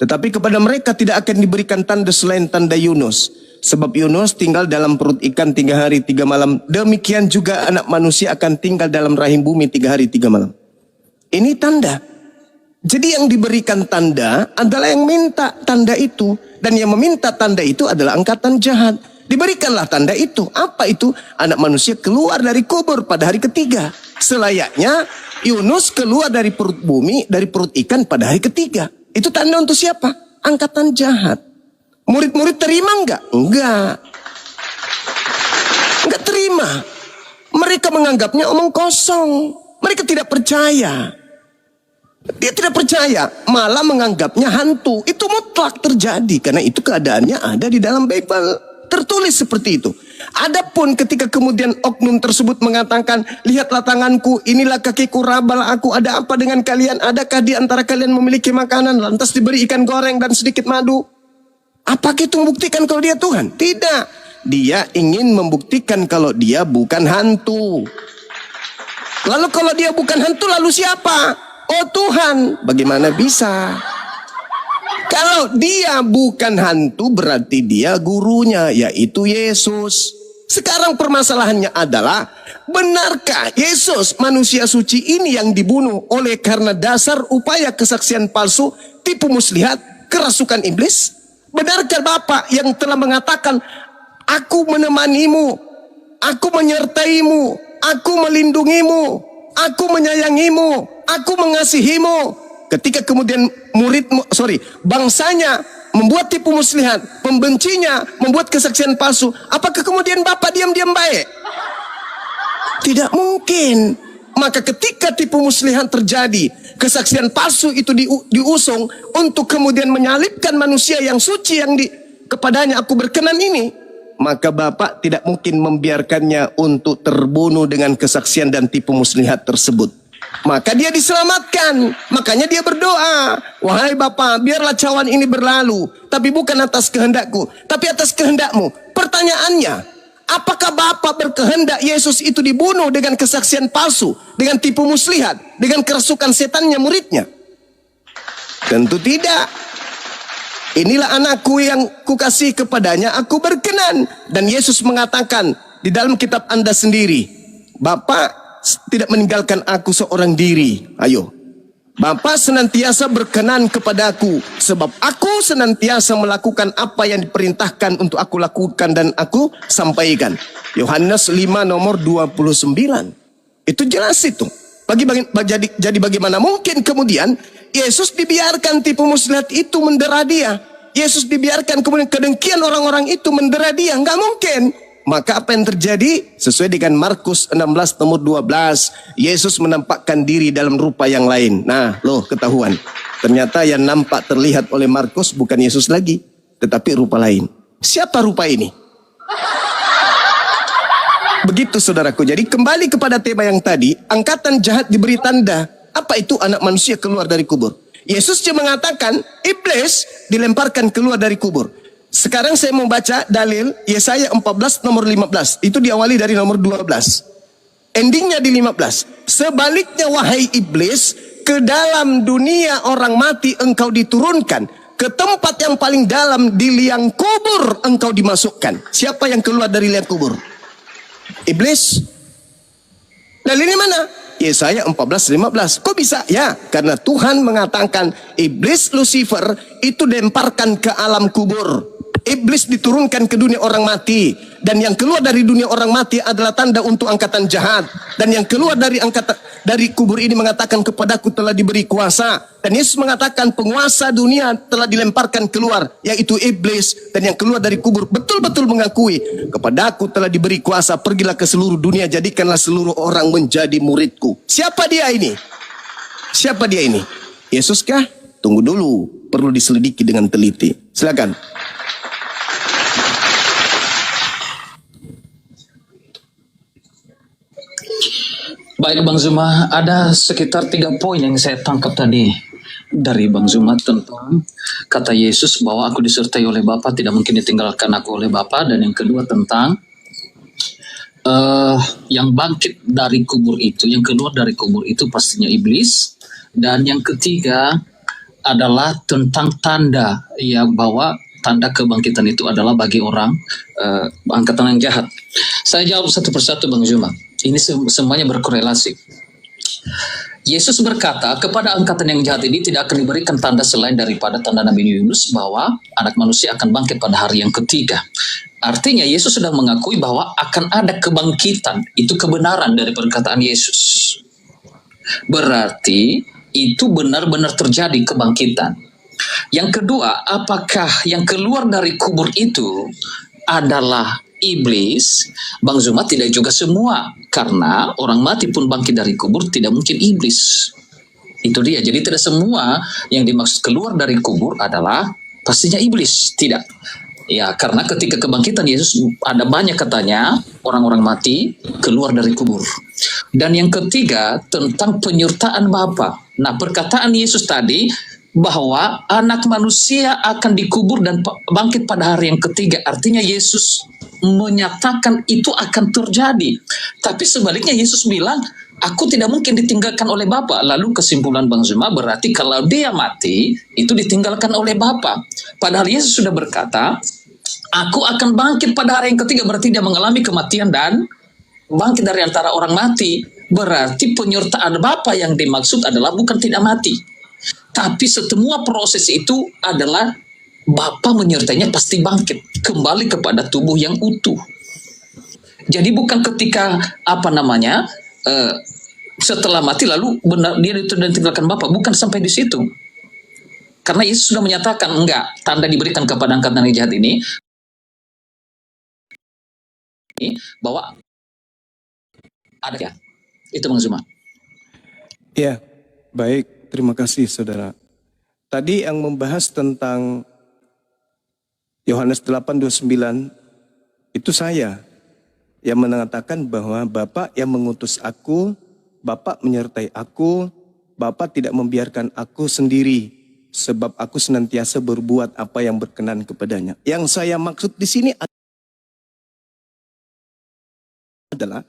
Tetapi kepada mereka tidak akan diberikan tanda selain tanda Yunus. Sebab Yunus tinggal dalam perut ikan 3 hari 3 malam. Demikian juga anak manusia akan tinggal dalam rahim bumi 3 hari 3 malam. Ini tanda. Jadi yang diberikan tanda adalah yang minta tanda itu. Dan yang meminta tanda itu adalah angkatan jahat. Diberikanlah tanda itu. Apa itu? Anak manusia keluar dari kubur pada hari ketiga. Selayaknya Yunus keluar dari perut bumi, dari perut ikan pada hari ketiga. Itu tanda untuk siapa? Angkatan jahat. Murid-murid terima enggak? Enggak. Enggak terima. Mereka menganggapnya omong kosong. Mereka tidak percaya. Dia tidak percaya, malah menganggapnya hantu. Itu mutlak terjadi, karena itu keadaannya ada di dalam Bible. Tertulis seperti itu. Adapun ketika kemudian oknum tersebut mengatakan, lihatlah tanganku, inilah kakiku, rabalah aku, ada apa dengan kalian? Adakah di antara kalian memiliki makanan? Lantas diberi ikan goreng dan sedikit madu. Apakah itu membuktikan kalau dia Tuhan? Tidak. Dia ingin membuktikan kalau dia bukan hantu. Lalu kalau dia bukan hantu, lalu siapa? Oh Tuhan. Bagaimana bisa? Kalau dia bukan hantu berarti dia gurunya, yaitu Yesus. Sekarang permasalahannya adalah, benarkah Yesus manusia suci ini yang dibunuh oleh karena dasar upaya kesaksian palsu, tipu muslihat, kerasukan iblis? Benarkah Bapa yang telah mengatakan, aku menemanimu, aku menyertaimu, aku melindungimu, aku menyayangimu, aku mengasihimu. Ketika kemudian bangsanya membuat tipu muslihat, pembencinya membuat kesaksian palsu, apakah kemudian Bapak diam-diam baik? Tidak mungkin. Maka ketika tipu muslihat terjadi, kesaksian palsu itu diusung untuk kemudian menyalibkan manusia yang suci, yang kepadanya aku berkenan ini, maka Bapak tidak mungkin membiarkannya untuk terbunuh dengan kesaksian dan tipu muslihat tersebut. Maka dia diselamatkan. Makanya dia berdoa, wahai Bapa, biarlah cawan ini berlalu, tapi bukan atas kehendakku, tapi atas kehendakmu. Pertanyaannya, apakah Bapa berkehendak Yesus itu dibunuh dengan kesaksian palsu, dengan tipu muslihat, dengan kerasukan setannya muridnya? Tentu tidak. Inilah anakku yang kukasih kepadanya aku berkenan. Dan Yesus mengatakan di dalam kitab Anda sendiri, Bapa tidak meninggalkan aku seorang diri. Ayo, Bapa senantiasa berkenan kepadaku, sebab aku senantiasa melakukan apa yang diperintahkan untuk aku lakukan dan aku sampaikan. Yohanes 5 nomor 29. Itu jelas itu. Jadi bagaimana mungkin kemudian Yesus dibiarkan tipu muslihat itu mendera dia? Yesus dibiarkan kemudian kedengkian orang-orang itu mendera dia? Enggak mungkin. Maka apa yang terjadi? Sesuai dengan Markus 16 nomor 12, Yesus menampakkan diri dalam rupa yang lain. Nah, loh ketahuan. Ternyata yang nampak terlihat oleh Markus bukan Yesus lagi, tetapi rupa lain. Siapa rupa ini? Begitu saudaraku. Jadi kembali kepada tema yang tadi, angkatan jahat diberi tanda. Apa itu anak manusia keluar dari kubur? Yesus cuma mengatakan iblis dilemparkan keluar dari kubur. Sekarang saya mau baca dalil Yesaya 14 nomor 15. Itu diawali dari nomor 12. Endingnya di 15. Sebaliknya wahai iblis, ke dalam dunia orang mati engkau diturunkan. Ke tempat yang paling dalam di liang kubur engkau dimasukkan. Siapa yang keluar dari liang kubur? Iblis. Dalilnya mana? Yesaya 14:15. Kok bisa? Ya, karena Tuhan mengatakan iblis Lucifer itu dilemparkan ke alam kubur. Iblis diturunkan ke dunia orang mati, dan yang keluar dari dunia orang mati adalah tanda untuk angkatan jahat. Dan yang keluar dari kubur ini mengatakan kepadaku telah diberi kuasa. Dan Yesus mengatakan penguasa dunia telah dilemparkan keluar, yaitu iblis. Dan yang keluar dari kubur betul-betul mengakui kepadaku telah diberi kuasa, pergilah ke seluruh dunia, jadikanlah seluruh orang menjadi muridku. Siapa dia ini? Siapa dia ini? Yesus kah? Tunggu dulu, perlu diselidiki dengan teliti. Silakan. Baik Bang Zuma, ada sekitar 3 poin yang saya tangkap tadi dari Bang Zuma tentang kata Yesus bahwa aku disertai oleh Bapa, tidak mungkin ditinggalkan aku oleh Bapa. Dan yang kedua tentang yang bangkit dari kubur itu, yang keluar dari kubur itu pastinya iblis. Dan yang ketiga adalah tentang tanda, ya, bahwa tanda kebangkitan itu adalah bagi orang angkatan yang jahat. Saya jawab satu persatu Bang Zuma. Ini semuanya berkorelasi. Yesus berkata kepada angkatan yang jahat ini tidak akan diberikan tanda selain daripada tanda Nabi Yunus bahwa anak manusia akan bangkit pada hari yang ketiga. Artinya Yesus sudah mengakui bahwa akan ada kebangkitan. Itu kebenaran dari perkataan Yesus. Berarti itu benar-benar terjadi kebangkitan. Yang kedua, apakah yang keluar dari kubur itu adalah iblis? Bang Zuma, tidak juga semua, karena orang mati pun bangkit dari kubur, tidak mungkin iblis. Itu dia. Jadi tidak semua yang dimaksud keluar dari kubur adalah pastinya iblis, tidak. Ya, karena ketika kebangkitan Yesus ada banyak katanya orang-orang mati keluar dari kubur. Dan yang ketiga tentang penyertaan Bapa. Nah, perkataan Yesus tadi bahwa anak manusia akan dikubur dan bangkit pada hari yang ketiga. Artinya Yesus menyatakan itu akan terjadi. Tapi sebaliknya Yesus bilang, aku tidak mungkin ditinggalkan oleh Bapa. Lalu kesimpulan Bang Zuma berarti kalau dia mati, itu ditinggalkan oleh Bapa. Padahal Yesus sudah berkata, aku akan bangkit pada hari yang ketiga. Berarti dia mengalami kematian dan bangkit dari antara orang mati. Berarti penyertaan Bapa yang dimaksud adalah bukan tidak mati. Tapi semua proses itu adalah Bapa menyertainya pasti bangkit kembali kepada tubuh yang utuh. Jadi bukan ketika setelah mati lalu benar dia ditinggalkan Bapa, bukan sampai di situ. Karena Yesus sudah menyatakan enggak, tanda diberikan kepada angkatan yang jahat ini bahwa ada ya. Itu Bang Zuma. Ya, baik. Terima kasih, saudara. Tadi yang membahas tentang Yohanes 8:29 itu saya yang mengatakan bahwa Bapa yang mengutus aku, Bapa menyertai aku, Bapa tidak membiarkan aku sendiri, sebab aku senantiasa berbuat apa yang berkenan kepadanya. Yang saya maksud di sini adalah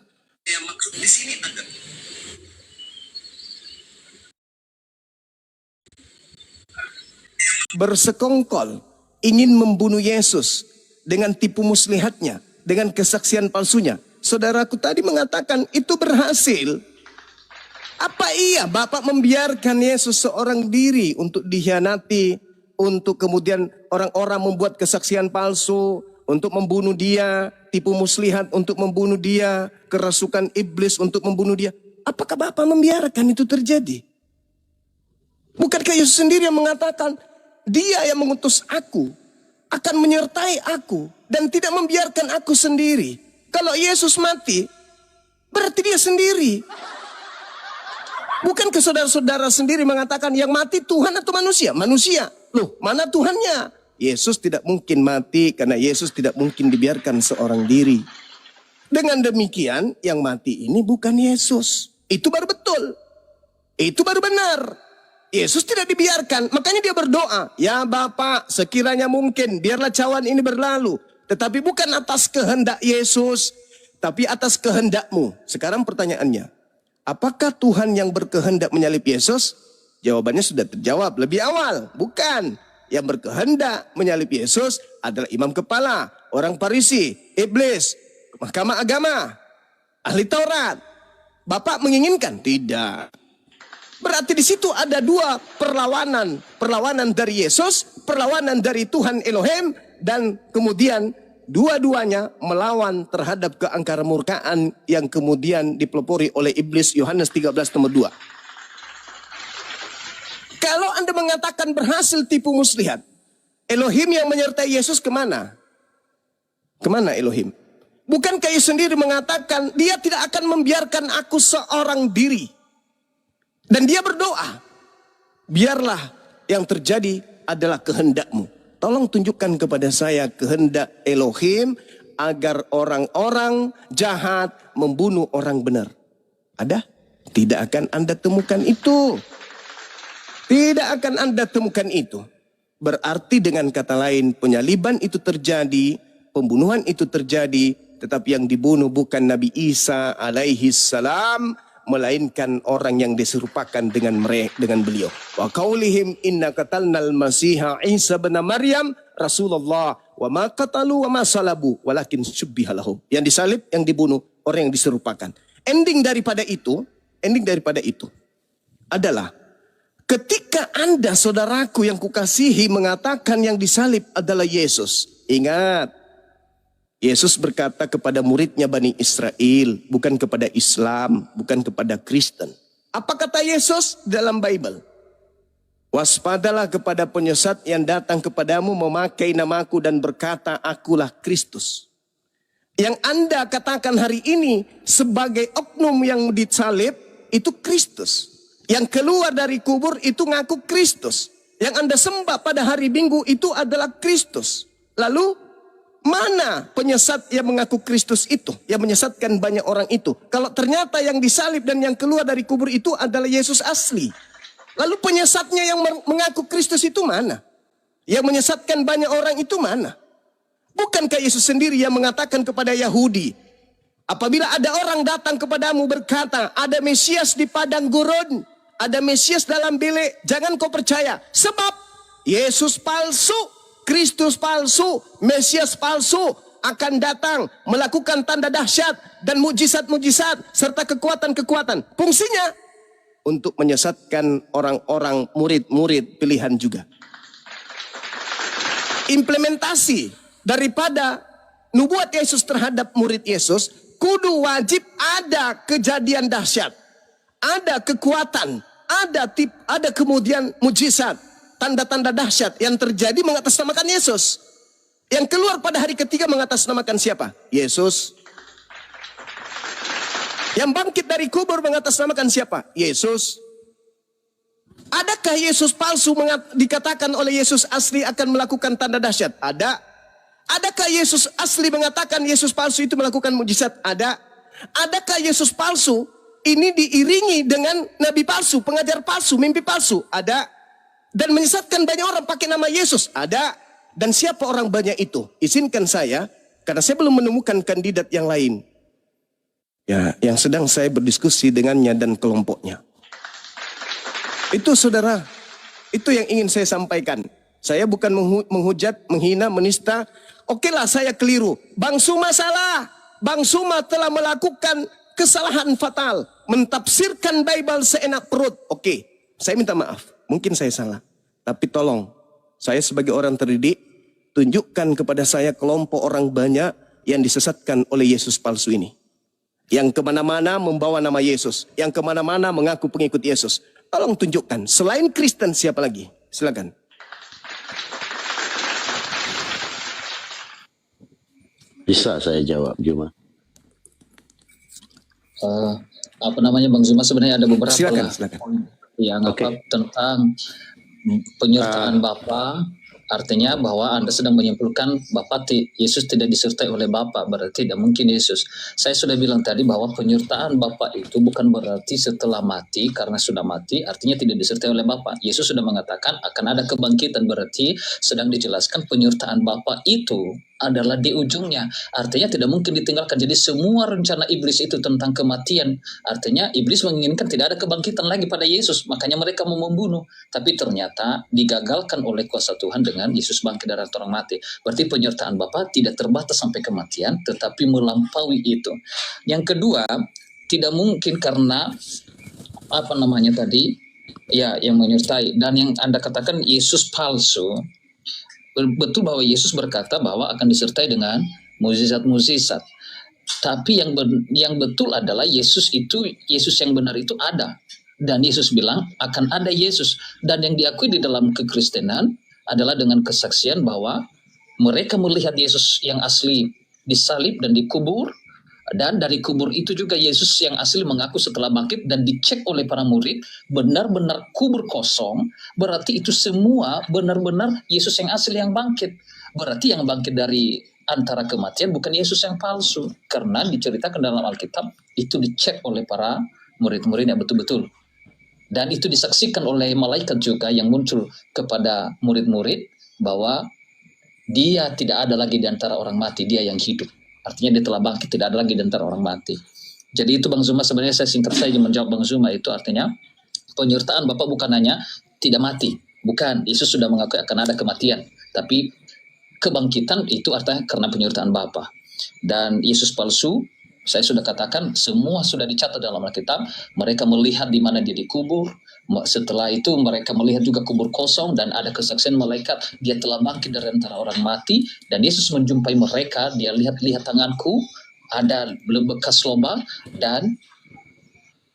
bersekongkol ingin membunuh Yesus dengan tipu muslihatnya, dengan kesaksian palsunya. Saudaraku tadi mengatakan itu berhasil. Apa iya Bapak membiarkan Yesus seorang diri untuk dikhianati, untuk kemudian orang-orang membuat kesaksian palsu, untuk membunuh dia, tipu muslihat untuk membunuh dia, kerasukan iblis untuk membunuh dia? Apakah Bapak membiarkan itu terjadi? Bukankah Yesus sendiri yang mengatakan, Dia yang mengutus aku akan menyertai aku dan tidak membiarkan aku sendiri. Kalau Yesus mati, berarti dia sendiri. Bukan ke saudara-saudara sendiri mengatakan yang mati Tuhan atau manusia? Manusia. Loh, mana Tuhannya? Yesus tidak mungkin mati karena Yesus tidak mungkin dibiarkan seorang diri. Dengan demikian, yang mati ini bukan Yesus. Itu baru betul. Itu baru benar. Yesus tidak dibiarkan, makanya dia berdoa. Ya Bapa, sekiranya mungkin, biarlah cawan ini berlalu. Tetapi bukan atas kehendak Yesus, tapi atas kehendakmu. Sekarang pertanyaannya, apakah Tuhan yang berkehendak menyalib Yesus? Jawabannya sudah terjawab lebih awal. Bukan. Yang berkehendak menyalib Yesus adalah imam kepala, orang Farisi, iblis, mahkamah agama, ahli Taurat. Bapak menginginkan? Tidak. Berarti di situ ada dua perlawanan. Perlawanan dari Yesus, perlawanan dari Tuhan Elohim, dan kemudian dua-duanya melawan terhadap keangkarmurkaan yang kemudian dipelopori oleh iblis. Yohanes 13:2. Kalau Anda mengatakan berhasil tipu muslihat, Elohim yang menyertai Yesus kemana? Kemana Elohim? Bukankah Yesus sendiri mengatakan, Dia tidak akan membiarkan aku seorang diri. Dan dia berdoa, biarlah yang terjadi adalah kehendakmu. Tolong tunjukkan kepada saya kehendak Elohim agar orang-orang jahat membunuh orang benar. Ada? Tidak akan Anda temukan itu. Tidak akan Anda temukan itu. Berarti dengan kata lain, penyaliban itu terjadi, pembunuhan itu terjadi, tetapi yang dibunuh bukan Nabi Isa alaihi salam, melainkan orang yang diserupakan dengan beliau. Wa qaulihim inna qatalnal masiha Isa bin Maryam Rasulullah wa ma qatalu wa ma salabu walakin syubbiha lahum. Yang disalib, yang dibunuh, orang yang diserupakan. Ending daripada itu adalah ketika Anda, saudaraku yang kukasihi, mengatakan yang disalib adalah Yesus. Ingat, Yesus berkata kepada muridnya Bani Israel, bukan kepada Islam, bukan kepada Kristen. Apa kata Yesus dalam Bible? Waspadalah kepada penyesat yang datang kepadamu memakai namaku dan berkata, akulah Kristus. Yang Anda katakan hari ini sebagai oknum yang disalib, itu Kristus. Yang keluar dari kubur itu ngaku Kristus. Yang Anda sembah pada hari Minggu itu adalah Kristus. Lalu mana penyesat yang mengaku Kristus itu? Yang menyesatkan banyak orang itu. Kalau ternyata yang disalib dan yang keluar dari kubur itu adalah Yesus asli. Lalu penyesatnya yang mengaku Kristus itu mana? Yang menyesatkan banyak orang itu mana? Bukankah Yesus sendiri yang mengatakan kepada Yahudi, apabila ada orang datang kepadamu berkata, ada Mesias di padang gurun, ada Mesias dalam bilik, jangan kau percaya. Sebab Yesus palsu, Kristus palsu, Mesias palsu akan datang melakukan tanda dahsyat dan mujizat-mujizat serta kekuatan-kekuatan. Fungsinya untuk menyesatkan orang-orang murid-murid pilihan juga. Implementasi daripada nubuat Yesus terhadap murid Yesus, kudu wajib ada kejadian dahsyat, ada kekuatan, ada kemudian mujizat, tanda-tanda dahsyat yang terjadi mengatasnamakan Yesus. Yang keluar pada hari ketiga mengatasnamakan siapa? Yesus. Yang bangkit dari kubur mengatasnamakan siapa? Yesus. Adakah Yesus palsu dikatakan oleh Yesus asli akan melakukan tanda dahsyat? Ada. Adakah Yesus asli mengatakan Yesus palsu itu melakukan mujizat? Ada. Adakah Yesus palsu ini diiringi dengan nabi palsu, pengajar palsu, mimpi palsu? Ada. Dan menyesatkan banyak orang pakai nama Yesus? Ada. Dan siapa orang banyak itu? Izinkan saya, karena saya belum menemukan kandidat yang lain, ya, yang sedang saya berdiskusi dengannya dan kelompoknya. Itu saudara, itu yang ingin saya sampaikan. Saya bukan menghujat, menghina, menista. Okelah, saya keliru. Bang Suma salah. Bang Suma telah melakukan kesalahan fatal, mentafsirkan Bible seenak perut. Oke, saya minta maaf. Mungkin saya salah. Tapi tolong, saya sebagai orang terdidik, tunjukkan kepada saya kelompok orang banyak yang disesatkan oleh Yesus palsu ini. Yang kemana-mana membawa nama Yesus. Yang kemana-mana mengaku pengikut Yesus. Tolong tunjukkan. Selain Kristen siapa lagi? Silakan. Bisa saya jawab, Juma? Apa namanya Bang Zuma, sebenarnya ada beberapa Silakan, lah silakan. yang tentang penyertaan Bapa. Artinya bahwa Anda sedang menyimpulkan Yesus tidak disertai oleh Bapa, berarti tidak mungkin Yesus. Saya sudah bilang tadi bahwa penyertaan Bapa itu bukan berarti setelah mati, karena sudah mati artinya tidak disertai oleh Bapa. Yesus sudah mengatakan akan ada kebangkitan, berarti sedang dijelaskan penyertaan Bapa itu adalah di ujungnya. Artinya tidak mungkin ditinggalkan. Jadi semua rencana iblis itu tentang kematian, artinya iblis menginginkan tidak ada kebangkitan lagi pada Yesus, makanya mereka mau membunuh. Tapi ternyata digagalkan oleh kuasa Tuhan dengan Yesus bangkit dari orang mati. Berarti penyertaan Bapa tidak terbatas sampai kematian, tetapi melampaui itu. Yang kedua, tidak mungkin karena apa namanya tadi, ya, yang menyertai. Dan yang Anda katakan Yesus palsu, betul bahwa Yesus berkata bahwa akan disertai dengan mukjizat-mukjizat. Tapi yang betul adalah Yesus yang benar itu ada. Dan Yesus bilang akan ada Yesus. Dan yang diakui di dalam kekristenan adalah dengan kesaksian bahwa mereka melihat Yesus yang asli disalib dan dikubur. Dan dari kubur itu juga Yesus yang asli mengaku setelah bangkit, dan dicek oleh para murid benar-benar kubur kosong. Berarti itu semua benar-benar Yesus yang asli yang bangkit. Berarti yang bangkit dari antara kematian bukan Yesus yang palsu, karena diceritakan dalam Alkitab itu dicek oleh para murid-murid yang betul-betul. Dan itu disaksikan oleh malaikat juga yang muncul kepada murid-murid bahwa dia tidak ada lagi di antara orang mati, dia yang hidup. Artinya dia telah bangkit, tidak ada lagi di antara orang mati. Jadi itu Bang Zuma, sebenarnya saya singkat saja menjawab Bang Zuma, itu artinya penyertaan Bapa bukan hanya tidak mati. Bukan, Yesus sudah mengakui akan ada kematian. Tapi kebangkitan itu artinya karena penyertaan Bapa. Dan Yesus palsu, saya sudah katakan semua sudah dicatat dalam Alkitab. Mereka melihat di mana dia dikubur. Setelah itu mereka melihat juga kubur kosong, dan ada kesaksian malaikat dia telah bangkit dari antara orang mati. Dan Yesus menjumpai mereka, dia lihat tanganku ada bekas lubang, dan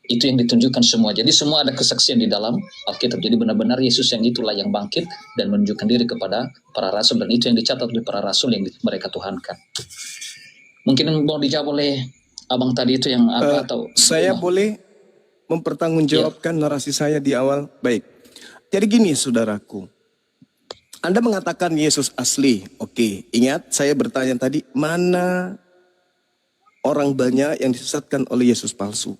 itu yang ditunjukkan semua. Jadi semua ada kesaksian di dalam Alkitab. Jadi benar-benar Yesus yang itulah yang bangkit dan menunjukkan diri kepada para rasul, dan itu yang dicatat oleh para rasul yang mereka tuhankan. Mungkin mau dijawab oleh Abang tadi itu yang apa atau saya boleh mempertanggungjawabkan narasi saya di awal. Baik. Jadi gini saudaraku. Anda mengatakan Yesus asli. Oke, ingat saya bertanya tadi, mana orang banyak yang disesatkan oleh Yesus palsu?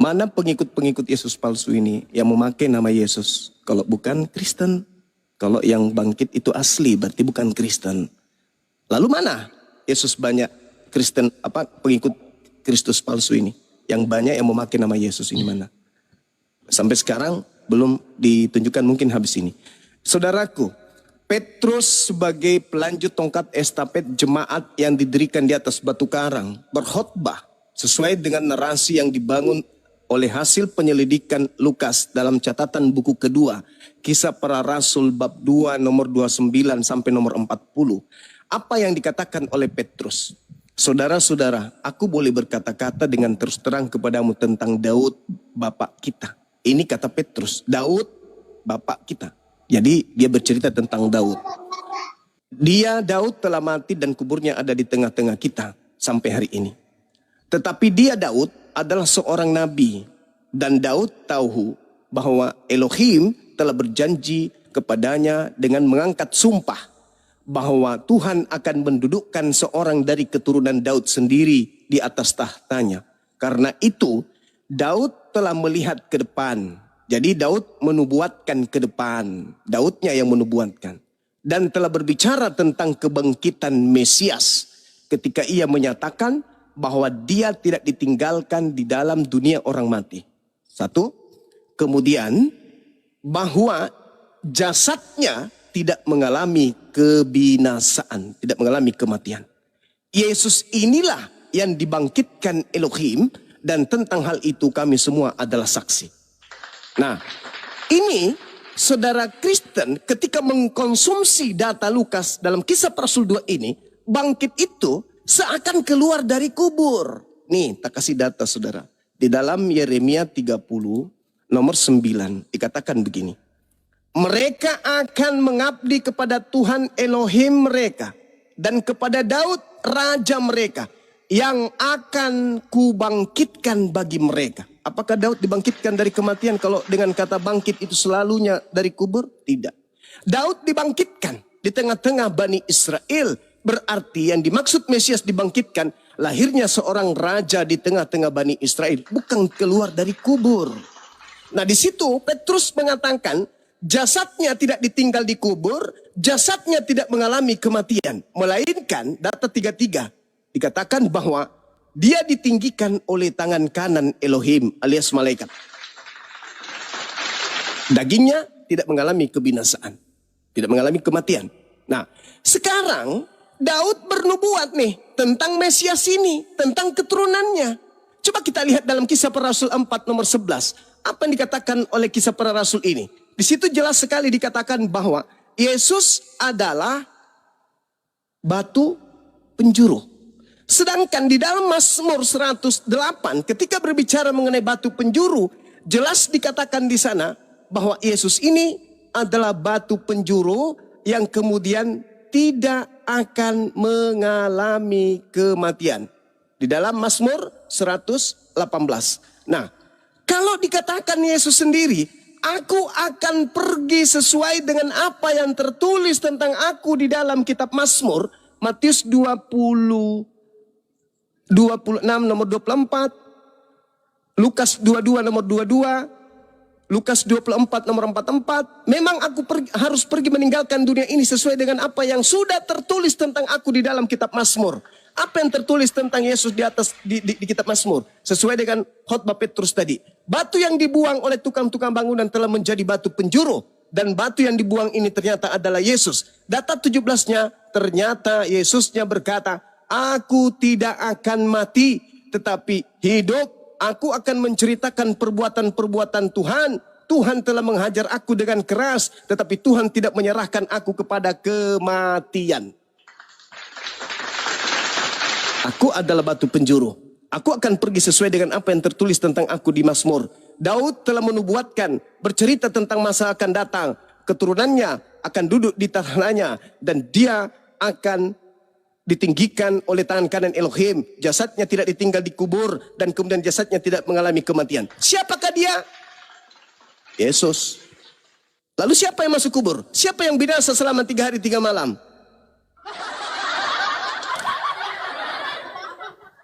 Mana pengikut-pengikut Yesus palsu ini yang memakai nama Yesus? Kalau bukan Kristen. Kalau yang bangkit itu asli, berarti bukan Kristen. Lalu mana Yesus banyak Kristen, pengikut Kristus palsu ini? Yang banyak yang memakai nama Yesus ini mana? Sampai sekarang belum ditunjukkan, mungkin habis ini. Saudaraku, Petrus sebagai pelanjut tongkat estafet jemaat yang didirikan di atas batu karang berkhotbah sesuai dengan narasi yang dibangun oleh hasil penyelidikan Lukas dalam catatan buku kedua, Kisah Para Rasul bab 2 nomor 29 sampai nomor 40. Apa yang dikatakan oleh Petrus? Saudara-saudara, aku boleh berkata-kata dengan terus terang kepadamu tentang Daud, bapak kita. Ini kata Petrus, Daud, bapak kita. Jadi dia bercerita tentang Daud. Daud telah mati dan kuburnya ada di tengah-tengah kita sampai hari ini. Tetapi Daud adalah seorang nabi. Dan Daud tahu bahwa Elohim telah berjanji kepadanya dengan mengangkat sumpah bahwa Tuhan akan mendudukkan seorang dari keturunan Daud sendiri di atas tahtanya. Karena itu Daud telah melihat ke depan. Jadi Daud menubuatkan ke depan. Daudnya yang menubuatkan. Dan telah berbicara tentang kebangkitan Mesias. Ketika ia menyatakan bahwa dia tidak ditinggalkan di dalam dunia orang mati. Satu. Kemudian bahwa jasadnya tidak mengalami kebinasaan. Tidak mengalami kematian. Yesus inilah yang dibangkitkan Elohim. Dan tentang hal itu kami semua adalah saksi. Nah, ini saudara Kristen ketika mengkonsumsi data Lukas dalam Kisah para Rasul 2 ini, bangkit itu seakan keluar dari kubur. Nih, tak kasih data saudara. Di dalam Yeremia 30 nomor 9 dikatakan begini. Mereka akan mengabdi kepada Tuhan Elohim mereka dan kepada Daud raja mereka yang akan kubangkitkan bagi mereka. Apakah Daud dibangkitkan dari kematian? Kalau dengan kata bangkit itu selalunya dari kubur? Tidak. Daud dibangkitkan di tengah-tengah Bani Israel. Berarti yang dimaksud Mesias dibangkitkan, lahirnya seorang raja di tengah-tengah Bani Israel. Bukan keluar dari kubur. Nah di situ Petrus mengatakan, jasadnya tidak ditinggal di kubur, jasadnya tidak mengalami kematian. Melainkan data 33. Dikatakan bahwa dia ditinggikan oleh tangan kanan Elohim alias malaikat. Dagingnya tidak mengalami kebinasaan. Tidak mengalami kematian. Nah, sekarang Daud bernubuat nih tentang Mesias ini. Tentang keturunannya. Coba kita lihat dalam Kisah para Rasul 4 nomor 11. Apa yang dikatakan oleh Kisah para Rasul ini? Di situ jelas sekali dikatakan bahwa Yesus adalah batu penjuru. Sedangkan di dalam Mazmur 108 ketika berbicara mengenai batu penjuru, jelas dikatakan di sana bahwa Yesus ini adalah batu penjuru yang kemudian tidak akan mengalami kematian. Di dalam Mazmur 118. Nah, kalau dikatakan Yesus sendiri, aku akan pergi sesuai dengan apa yang tertulis tentang aku di dalam kitab Mazmur, Matius 26 nomor 24, Lukas 22 nomor 22, Lukas 24 nomor 44. Memang aku harus pergi meninggalkan dunia ini sesuai dengan apa yang sudah tertulis tentang aku di dalam kitab Mazmur. Apa yang tertulis tentang Yesus di atas di kitab Mazmur? Sesuai dengan khotbah Petrus tadi. Batu yang dibuang oleh tukang-tukang bangunan telah menjadi batu penjuru. Dan batu yang dibuang ini ternyata adalah Yesus. Data 17-nya ternyata Yesusnya berkata, aku tidak akan mati, tetapi hidup. Aku akan menceritakan perbuatan-perbuatan Tuhan. Tuhan telah menghajar aku dengan keras, tetapi Tuhan tidak menyerahkan aku kepada kematian. Aku adalah batu penjuru. Aku akan pergi sesuai dengan apa yang tertulis tentang aku di Mazmur. Daud telah menubuatkan, bercerita tentang masa akan datang. Keturunannya akan duduk di tanahnya, dan dia akan ditinggikan oleh tangan kanan Elohim. Jasadnya tidak ditinggal di kubur. Dan kemudian jasadnya tidak mengalami kematian. Siapakah dia? Yesus. Lalu siapa yang masuk kubur? Siapa yang binasa selama 3 hari 3 malam?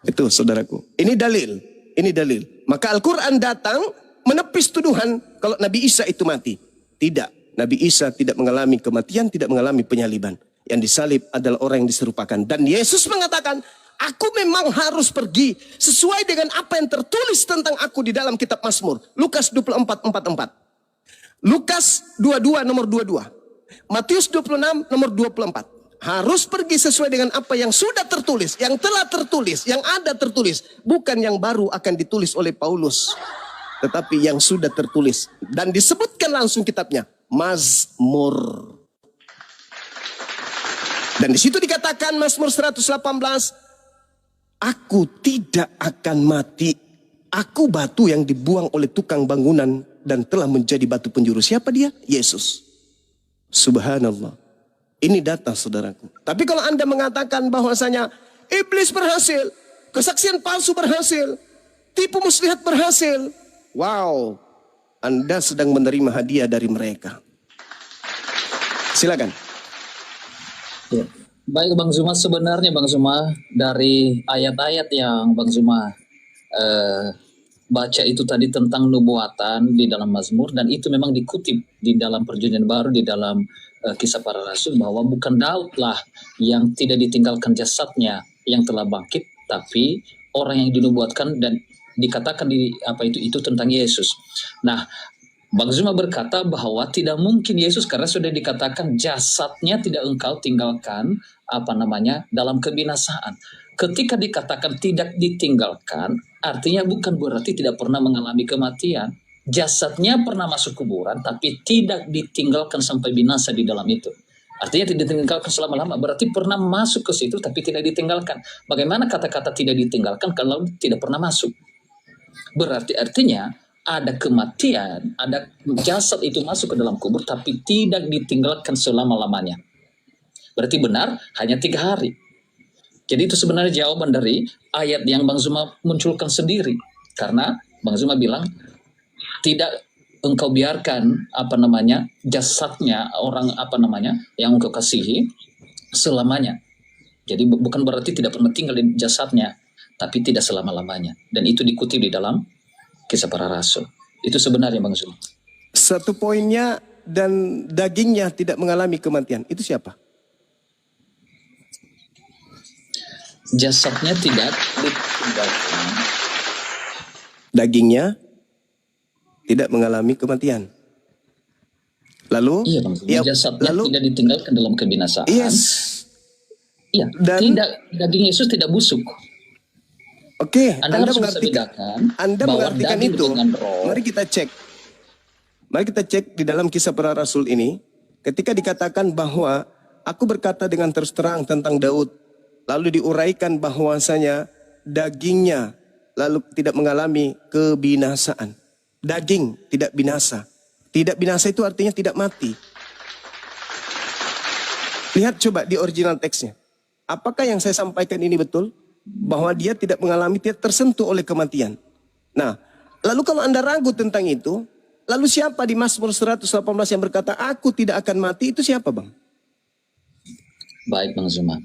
Itu saudaraku. Ini dalil. Ini dalil. Maka Al-Quran datang menepis tuduhan kalau Nabi Isa itu mati. Tidak. Nabi Isa tidak mengalami kematian, tidak mengalami penyaliban. Yang disalib adalah orang yang diserupakan. Dan Yesus mengatakan, aku memang harus pergi sesuai dengan apa yang tertulis tentang aku di dalam kitab Mazmur. Lukas 24:44. Lukas 22 nomor 22. Matius 26 nomor 24. Harus pergi sesuai dengan apa yang sudah tertulis, yang telah tertulis, yang ada tertulis. Bukan yang baru akan ditulis oleh Paulus, tetapi yang sudah tertulis. Dan disebutkan langsung kitabnya, Mazmur. Dan di situ dikatakan Mazmur 118, aku tidak akan mati. Aku batu yang dibuang oleh tukang bangunan dan telah menjadi batu penjuru. Siapa dia? Yesus. Subhanallah. Ini data saudaraku. Tapi kalau Anda mengatakan bahwasanya iblis berhasil, kesaksian palsu berhasil, tipu muslihat berhasil, wow, Anda sedang menerima hadiah dari mereka. Silakan. Ya. Baik Bang Zuma, sebenarnya Bang Zuma dari ayat-ayat yang Bang Zuma eh, baca itu tadi tentang nubuatan di dalam Mazmur, dan itu memang dikutip di dalam Perjanjian Baru, di dalam Kisah Para Rasul, bahwa bukan Daud lah yang tidak ditinggalkan jasadnya yang telah bangkit, tapi orang yang dinubuatkan dan dikatakan di apa itu tentang Yesus. Nah, Bang Zuma berkata bahwa tidak mungkin Yesus, karena sudah dikatakan jasadnya tidak engkau tinggalkan dalam kebinasaan. Ketika dikatakan tidak ditinggalkan, artinya bukan berarti tidak pernah mengalami kematian. Jasadnya pernah masuk kuburan, tapi tidak ditinggalkan sampai binasa di dalam itu. Artinya tidak ditinggalkan selama-lama, berarti pernah masuk ke situ tapi tidak ditinggalkan. Bagaimana kata-kata tidak ditinggalkan kalau tidak pernah masuk? Berarti artinya ada kematian, ada jasad itu masuk ke dalam kubur tapi tidak ditinggalkan selama-lamanya. Berarti benar hanya 3 hari. Jadi itu sebenarnya jawaban dari ayat yang Bang Zuma munculkan sendiri. Karena Bang Zuma bilang tidak engkau biarkan jasadnya orang yang engkau kasihi selamanya. Jadi bukan berarti tidak pernah tinggal di jasadnya, tapi tidak selama-lamanya. Dan itu dikutip di dalam Kisah Para Rasul. Itu sebenarnya Bang Zul. Satu poinnya, dan dagingnya tidak mengalami kematian. Itu siapa? Jasadnya tidak ditinggalkan. Dagingnya tidak mengalami kematian. Lalu? Iya Bang Zul. Jasadnya tidak ditinggalkan dalam kebinasaan. Yes. Iya. Dan daging Yesus tidak busuk. Oke, Anda harus bisa bedakan bahwa mengartikan daging itu. dengan roh. Mari kita cek di dalam Kisah Para Rasul ini, ketika dikatakan bahwa aku berkata dengan terus terang tentang Daud, lalu diuraikan bahwasanya dagingnya lalu tidak mengalami kebinasaan. Daging tidak binasa. Tidak binasa itu artinya tidak mati. Lihat coba di original teksnya. Apakah yang saya sampaikan ini betul? Bahwa dia tidak tersentuh oleh kematian. Nah, lalu kalau Anda ragu tentang itu, lalu siapa di Mazmur 118 yang berkata, aku tidak akan mati, itu siapa Bang? Baik Bang Zuma.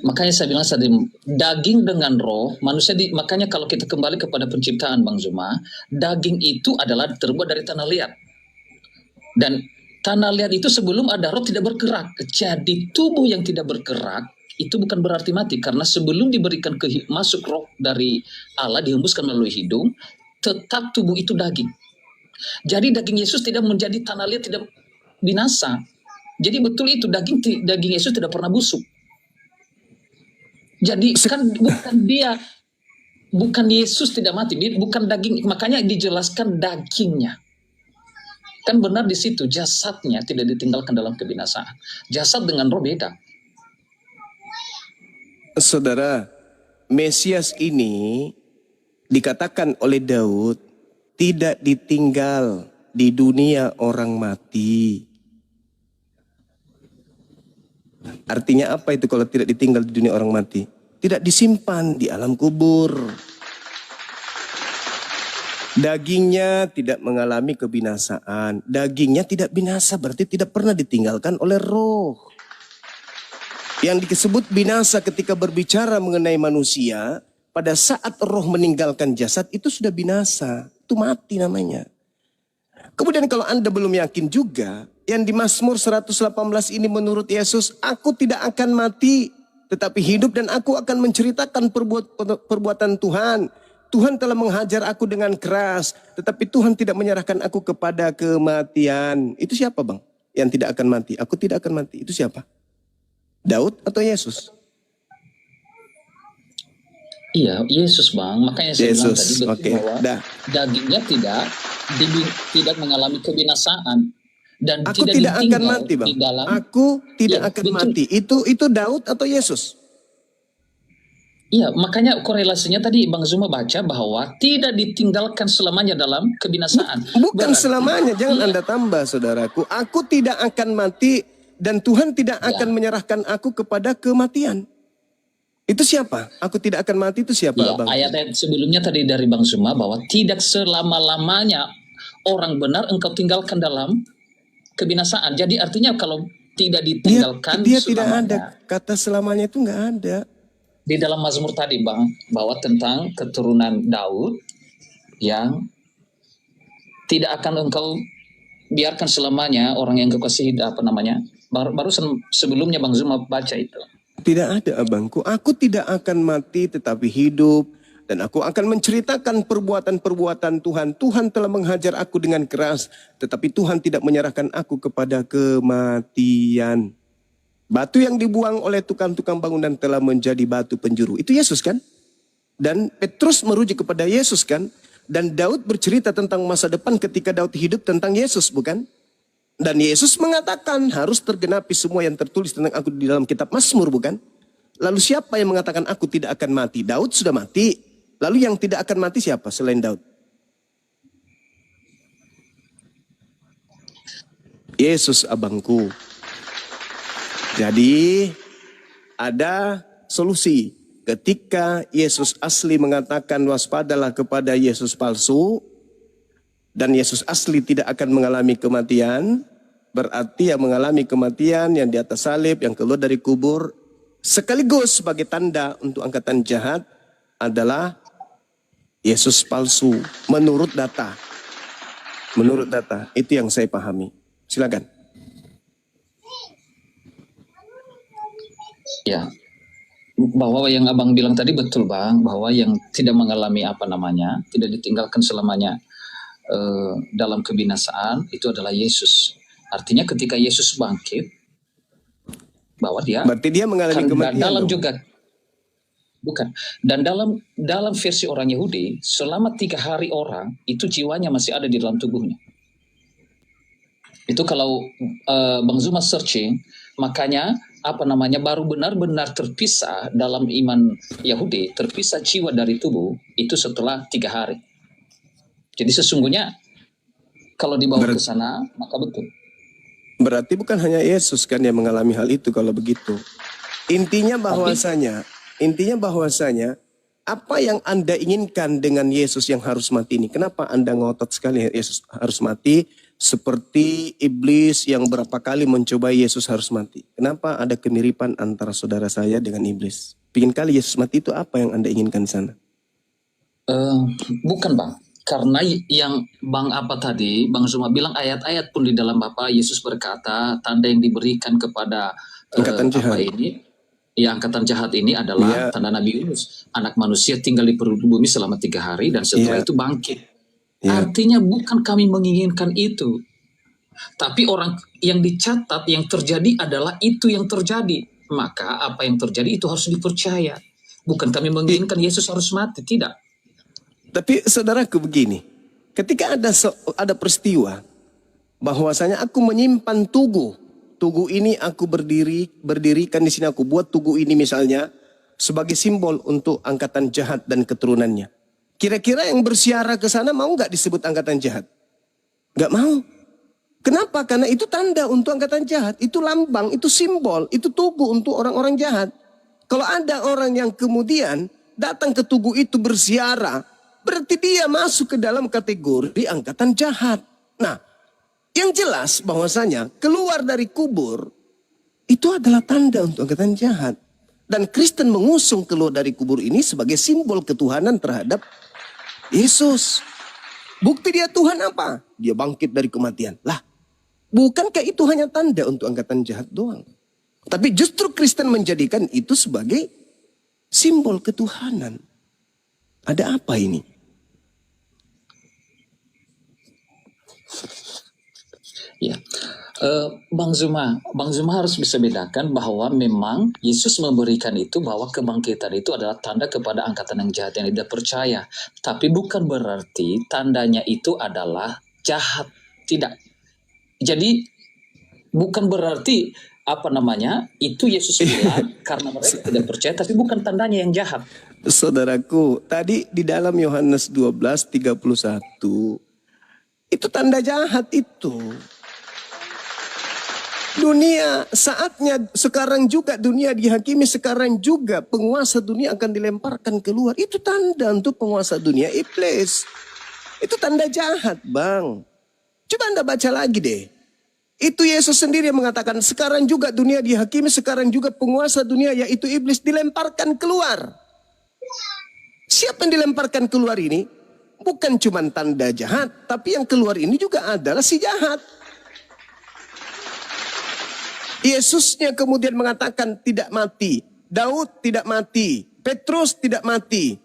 Makanya saya bilang tadi, daging dengan roh, makanya kalau kita kembali kepada penciptaan Bang Zuma, daging itu adalah terbuat dari tanah liat. Dan tanah liat itu sebelum ada roh tidak bergerak. Jadi tubuh yang tidak bergerak, itu bukan berarti mati, karena sebelum diberikan masuk roh dari Allah, dihembuskan melalui hidung, tetap tubuh itu daging. Jadi daging Yesus tidak menjadi tanah liat, tidak binasa. Jadi betul itu, daging Yesus tidak pernah busuk. Jadi kan bukan Yesus tidak mati, bukan daging, makanya dijelaskan dagingnya. Kan benar di situ, jasadnya tidak ditinggalkan dalam kebinasaan. Jasad dengan roh beda. Saudara, Mesias ini dikatakan oleh Daud tidak ditinggal di dunia orang mati. Artinya apa itu kalau tidak ditinggal di dunia orang mati? Tidak disimpan di alam kubur. Dagingnya tidak mengalami kebinasaan. Dagingnya tidak binasa berarti tidak pernah ditinggalkan oleh roh. Yang disebut binasa ketika berbicara mengenai manusia, pada saat roh meninggalkan jasad itu sudah binasa. Itu mati namanya. Kemudian kalau Anda belum yakin juga, yang di Mazmur 118 ini menurut Yesus, aku tidak akan mati tetapi hidup dan aku akan menceritakan perbuatan Tuhan. Tuhan telah menghajar aku dengan keras, tetapi Tuhan tidak menyerahkan aku kepada kematian. Itu siapa Bang? Yang tidak akan mati. Aku tidak akan mati. Itu siapa? Daud atau Yesus? Iya, Yesus Bang. Makanya saya bilang tadi betul bahwa dagingnya tidak mengalami kebinasaan dan aku tidak akan mati Bang. Aku tidak akan mati. Itu Daud atau Yesus? Iya, makanya korelasinya tadi Bang Zuma baca bahwa tidak ditinggalkan selamanya dalam kebinasaan. Bukan selamanya, jangan Anda tambah saudaraku. Aku tidak akan mati dan Tuhan tidak akan menyerahkan aku kepada kematian. Itu siapa? Aku tidak akan mati itu siapa Bang? Ayat-ayat sebelumnya tadi dari Bang Zuma bahwa tidak selama-lamanya orang benar engkau tinggalkan dalam kebinasaan. Jadi artinya kalau tidak Dia, ditinggalkan dia tidak ada. selamanya. Kata selamanya itu nggak ada. Di dalam Mazmur tadi Bang, bahwa tentang keturunan Daud yang tidak akan engkau biarkan selamanya orang yang kau kasihi, apa namanya, baru sebelumnya Bang Zuma baca itu. Tidak ada abangku. Aku tidak akan mati tetapi hidup. Dan aku akan menceritakan perbuatan-perbuatan Tuhan. Tuhan telah menghajar aku dengan keras. Tetapi Tuhan tidak menyerahkan aku kepada kematian. Batu yang dibuang oleh tukang-tukang bangunan telah menjadi batu penjuru. Itu Yesus kan? Dan Petrus merujuk kepada Yesus kan? Dan Daud bercerita tentang masa depan ketika Daud hidup tentang Yesus bukan? Dan Yesus mengatakan harus tergenapi semua yang tertulis tentang aku di dalam kitab Mazmur bukan? Lalu siapa yang mengatakan aku tidak akan mati? Daud sudah mati. Lalu yang tidak akan mati siapa selain Daud? Yesus abangku. Jadi ada solusi. Ketika Yesus asli mengatakan waspadalah kepada Yesus palsu. Dan Yesus asli tidak akan mengalami kematian. Berarti yang mengalami kematian yang di atas salib, yang keluar dari kubur. Sekaligus sebagai tanda untuk angkatan jahat adalah Yesus palsu menurut data. Menurut data, itu yang saya pahami. Silakan. Ya, bahwa yang abang bilang tadi betul Bang, bahwa yang tidak mengalami apa namanya, tidak ditinggalkan selamanya dalam kebinasaan itu adalah Yesus. Artinya ketika Yesus bangkit, bahwa dia Berarti dia mengalami kematian. dalam dong. juga bukan, dan dalam versi orang Yahudi selama 3 hari orang itu jiwanya masih ada di dalam tubuhnya. Itu kalau Bang Zuma searching, makanya apa namanya baru benar-benar terpisah dalam iman Yahudi, terpisah jiwa dari tubuh itu setelah 3 hari. Jadi sesungguhnya kalau dibawa ke sana maka betul. Berarti bukan hanya Yesus kan yang mengalami hal itu kalau begitu. Intinya bahwasanya apa yang Anda inginkan dengan Yesus yang harus mati ini? Kenapa Anda ngotot sekali Yesus harus mati? Seperti iblis yang berapa kali mencoba Yesus harus mati. Kenapa ada kemiripan antara saudara saya dengan iblis? Pingin kali Yesus mati itu apa yang Anda inginkan di sana? Bukan Bang. Karena yang Bang apa tadi, Bang Zuma bilang ayat-ayat pun di dalam Bapa Yesus berkata tanda yang diberikan kepada Angkatan jahat. Angkatan jahat ini adalah tanda Nabi Yunus. Anak manusia tinggal di perut bumi selama 3 hari dan setelah itu bangkit. Artinya bukan kami menginginkan itu. Tapi orang yang dicatat yang terjadi adalah itu yang terjadi. Maka apa yang terjadi itu harus dipercaya. Bukan kami menginginkan Yesus harus mati, tidak. Tapi saudaraku begini, ketika ada peristiwa bahwasanya aku menyimpan tugu ini aku berdirikan di sini, aku buat tugu ini misalnya sebagai simbol untuk angkatan jahat dan keturunannya. Kira-kira yang bersiara ke sana mau nggak disebut angkatan jahat? Nggak mau. Kenapa? Karena itu tanda untuk angkatan jahat, itu lambang, itu simbol, itu tugu untuk orang-orang jahat. Kalau ada orang yang kemudian datang ke tugu itu bersiara, berarti dia masuk ke dalam kategori angkatan jahat. Nah, yang jelas bahwasanya keluar dari kubur itu adalah tanda untuk angkatan jahat. Dan Kristen mengusung keluar dari kubur ini sebagai simbol ketuhanan terhadap Yesus. Bukti dia Tuhan apa? Dia bangkit dari kematian. Lah, bukankah itu hanya tanda untuk angkatan jahat doang? Tapi justru Kristen menjadikan itu sebagai simbol ketuhanan. Ada apa ini? Ya, Bang Zuma harus bisa bedakan bahwa memang Yesus memberikan itu bahwa kebangkitan itu adalah tanda kepada angkatan yang jahat yang tidak percaya. Tapi bukan berarti tandanya itu adalah jahat, tidak. Jadi bukan berarti apa namanya itu Yesus bilang karena mereka tidak percaya, tapi bukan tandanya yang jahat. Saudaraku, tadi di dalam Yohanes 12:31 itu tanda jahat itu. Dunia saatnya sekarang juga dunia dihakimi, sekarang juga penguasa dunia akan dilemparkan keluar. Itu tanda untuk penguasa dunia iblis. Itu tanda jahat, Bang. Coba Anda baca lagi deh. Itu Yesus sendiri yang mengatakan, sekarang juga dunia dihakimi, sekarang juga penguasa dunia yaitu iblis dilemparkan keluar. Siapa yang dilemparkan keluar ini? Bukan cuma tanda jahat, tapi yang keluar ini juga adalah si jahat. Yesusnya kemudian mengatakan tidak mati. Daud tidak mati. Petrus tidak mati.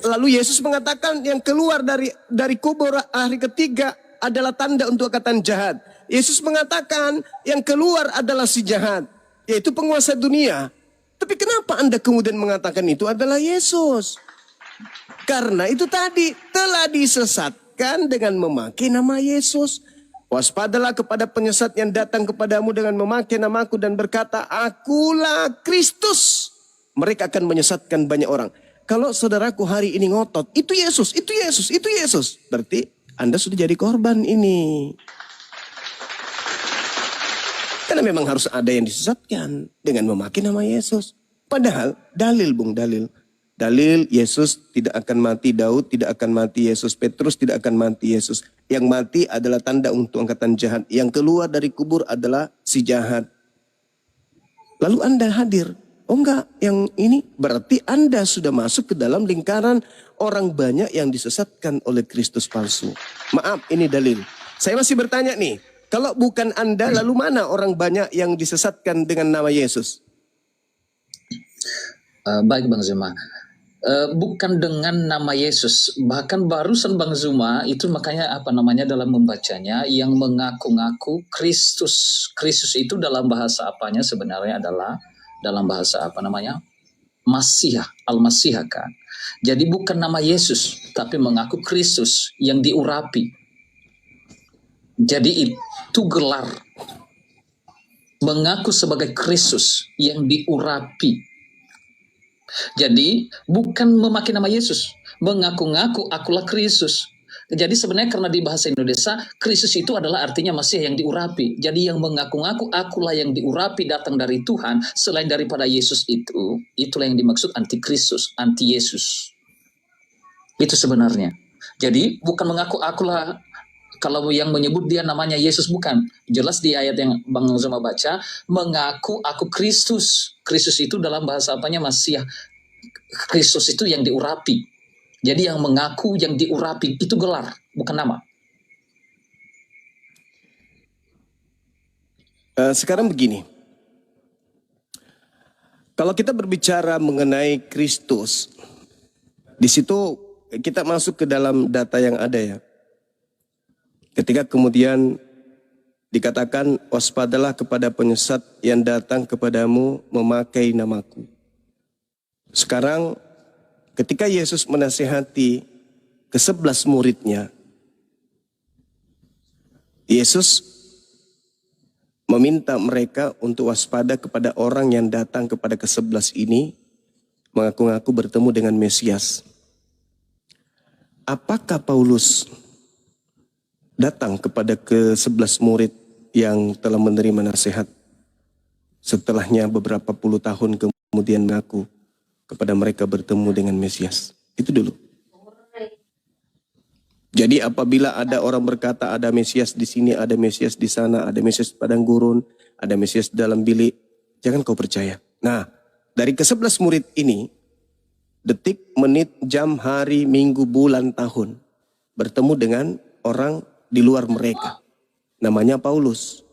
Lalu Yesus mengatakan yang keluar dari kubur hari ketiga adalah tanda untuk angkatan jahat. Yesus mengatakan yang keluar adalah si jahat, yaitu penguasa dunia. Tapi kenapa Anda kemudian mengatakan itu adalah Yesus? Karena itu tadi telah disesatkan dengan memakai nama Yesus. Waspadalah kepada penyesat yang datang kepadamu dengan memakai namaku dan berkata, akulah Kristus. Mereka akan menyesatkan banyak orang. Kalau saudaraku hari ini ngotot, itu Yesus, itu Yesus, itu Yesus. Berarti Anda sudah jadi korban ini. Karena memang harus ada yang disesatkan dengan memakai nama Yesus. Padahal dalil dalil. Dalil Yesus tidak akan mati, Daud tidak akan mati, Yesus, Petrus tidak akan mati, Yesus. Yang mati adalah tanda untuk angkatan jahat. Yang keluar dari kubur adalah si jahat. Lalu Anda hadir. Oh enggak, yang ini berarti Anda sudah masuk ke dalam lingkaran orang banyak yang disesatkan oleh Kristus palsu. Maaf, ini dalil. Saya masih bertanya nih, kalau bukan Anda, lalu mana orang banyak yang disesatkan dengan nama Yesus? Baik Bang Zuma. Bukan dengan nama Yesus, bahkan barusan Bang Zuma itu makanya dalam membacanya yang mengaku-ngaku Kristus. Kristus itu dalam bahasa apanya sebenarnya adalah dalam bahasa Masihah, Al-Masihah kan. Jadi bukan nama Yesus, tapi mengaku Kristus yang diurapi. Jadi itu gelar mengaku sebagai Kristus yang diurapi. Jadi bukan memakai nama Yesus, mengaku-ngaku akulah Kristus. Jadi sebenarnya karena di bahasa Indonesia Kristus itu adalah artinya Masih yang diurapi. Jadi yang mengaku-ngaku akulah yang diurapi datang dari Tuhan selain daripada Yesus itu, itulah yang dimaksud anti-Kristus, anti-Yesus. Itu sebenarnya. Jadi bukan mengaku akulah, kalau yang menyebut dia namanya Yesus bukan. Jelas di ayat yang Bang Zuma baca, mengaku aku Kristus. Kristus itu dalam bahasa apanya Masih. Kristus itu yang diurapi. Jadi yang mengaku, yang diurapi itu gelar, bukan nama. Sekarang begini. Kalau kita berbicara mengenai Kristus, di situ kita masuk ke dalam data yang ada ya. Ketika kemudian dikatakan waspadalah kepada penyesat yang datang kepadamu memakai namaku. Sekarang ketika Yesus menasihati ke-11 muridnya, Yesus meminta mereka untuk waspada kepada orang yang datang kepada ke-11 ini mengaku-ngaku bertemu dengan Mesias. Apakah Paulus datang kepada ke-11 murid yang telah menerima nasihat setelahnya beberapa puluh tahun kemudian mengaku kepada mereka bertemu dengan Mesias? Itu dulu. Jadi apabila ada orang berkata ada Mesias di sini, ada Mesias di sana, ada Mesias di padang gurun, ada Mesias dalam bilik, jangan kau percaya. Nah, dari ke-11 murid ini, detik, menit, jam, hari, minggu, bulan, tahun, bertemu dengan orang di luar mereka. Namanya Paulus.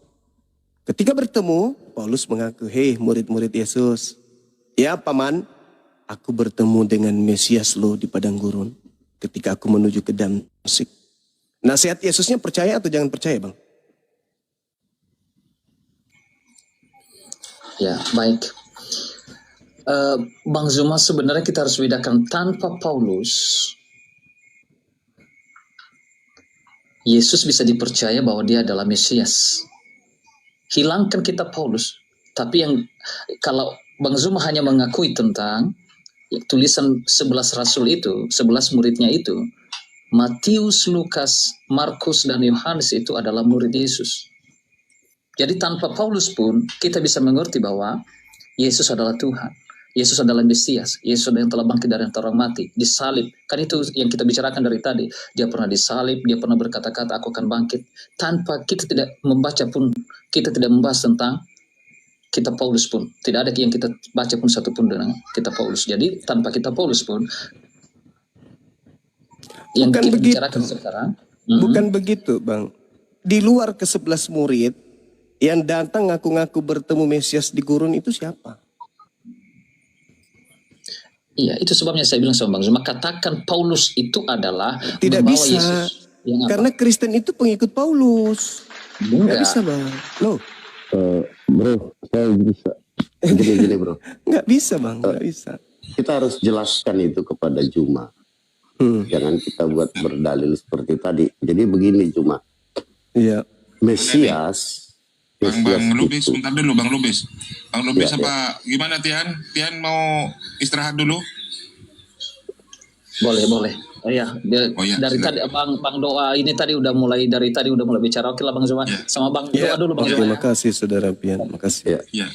Ketika bertemu, Paulus mengaku, hei murid-murid Yesus. Ya paman, aku bertemu dengan Mesias lo di padang gurun. Ketika aku menuju ke Damsik. Nasihat Yesusnya percaya atau jangan percaya bang? Ya, baik. Bang Zuma, sebenarnya kita harus bedakan tanpa Paulus, Yesus bisa dipercaya bahwa dia adalah Mesias. Hilangkan kitab Paulus, tapi yang kalau Bang Zuma hanya mengakui tentang tulisan 11 rasul itu, 11 muridnya itu, Matius, Lukas, Markus, dan Yohanes itu adalah murid Yesus. Jadi tanpa Paulus pun kita bisa mengerti bahwa Yesus adalah Tuhan. Yesus adalah Mesias, Yesus adalah yang telah bangkit dari antara orang mati, disalib. Kan itu yang kita bicarakan dari tadi. Dia pernah disalib, dia pernah berkata-kata aku akan bangkit. Tanpa kita tidak membaca pun, kita tidak membahas tentang kitab Paulus pun. Tidak ada yang kita baca pun satu pun dengan kitab Paulus. Jadi tanpa kitab Paulus pun, yang Bukan kita begitu. bicarakan sekarang, Bukan begitu, Bang. Di luar ke-11 murid yang datang ngaku-ngaku bertemu Mesias di gurun itu siapa? iya, itu sebabnya saya bilang sama Bang Zuma, katakan Paulus itu adalah Tidak membawa bisa. Yesus. Yang apa? Karena Kristen itu pengikut Paulus. Nggak Enggak. bisa, Bang. Loh, Bro, saya bisa. Gini bro, nggak bisa, Bang. Nggak bisa. kita harus jelaskan itu kepada Juma. Jangan kita buat berdalil seperti tadi. Jadi begini Juma, Iya. Mesias Bang Lubis, itu. sebentar dulu Bang Lubis. Bang Lubis Ya, apa gimana Tian? Tian mau istirahat dulu? Boleh. Oh iya, Oh iya, dari silakan. tadi Bang Doa ini tadi udah mulai bicara. Oke lah Bang Zuma. Ya. Sama Bang Ya. Doa dulu Bang Oke, Zuma. makasih Saudara Pian. Makasih. Ya. Ya.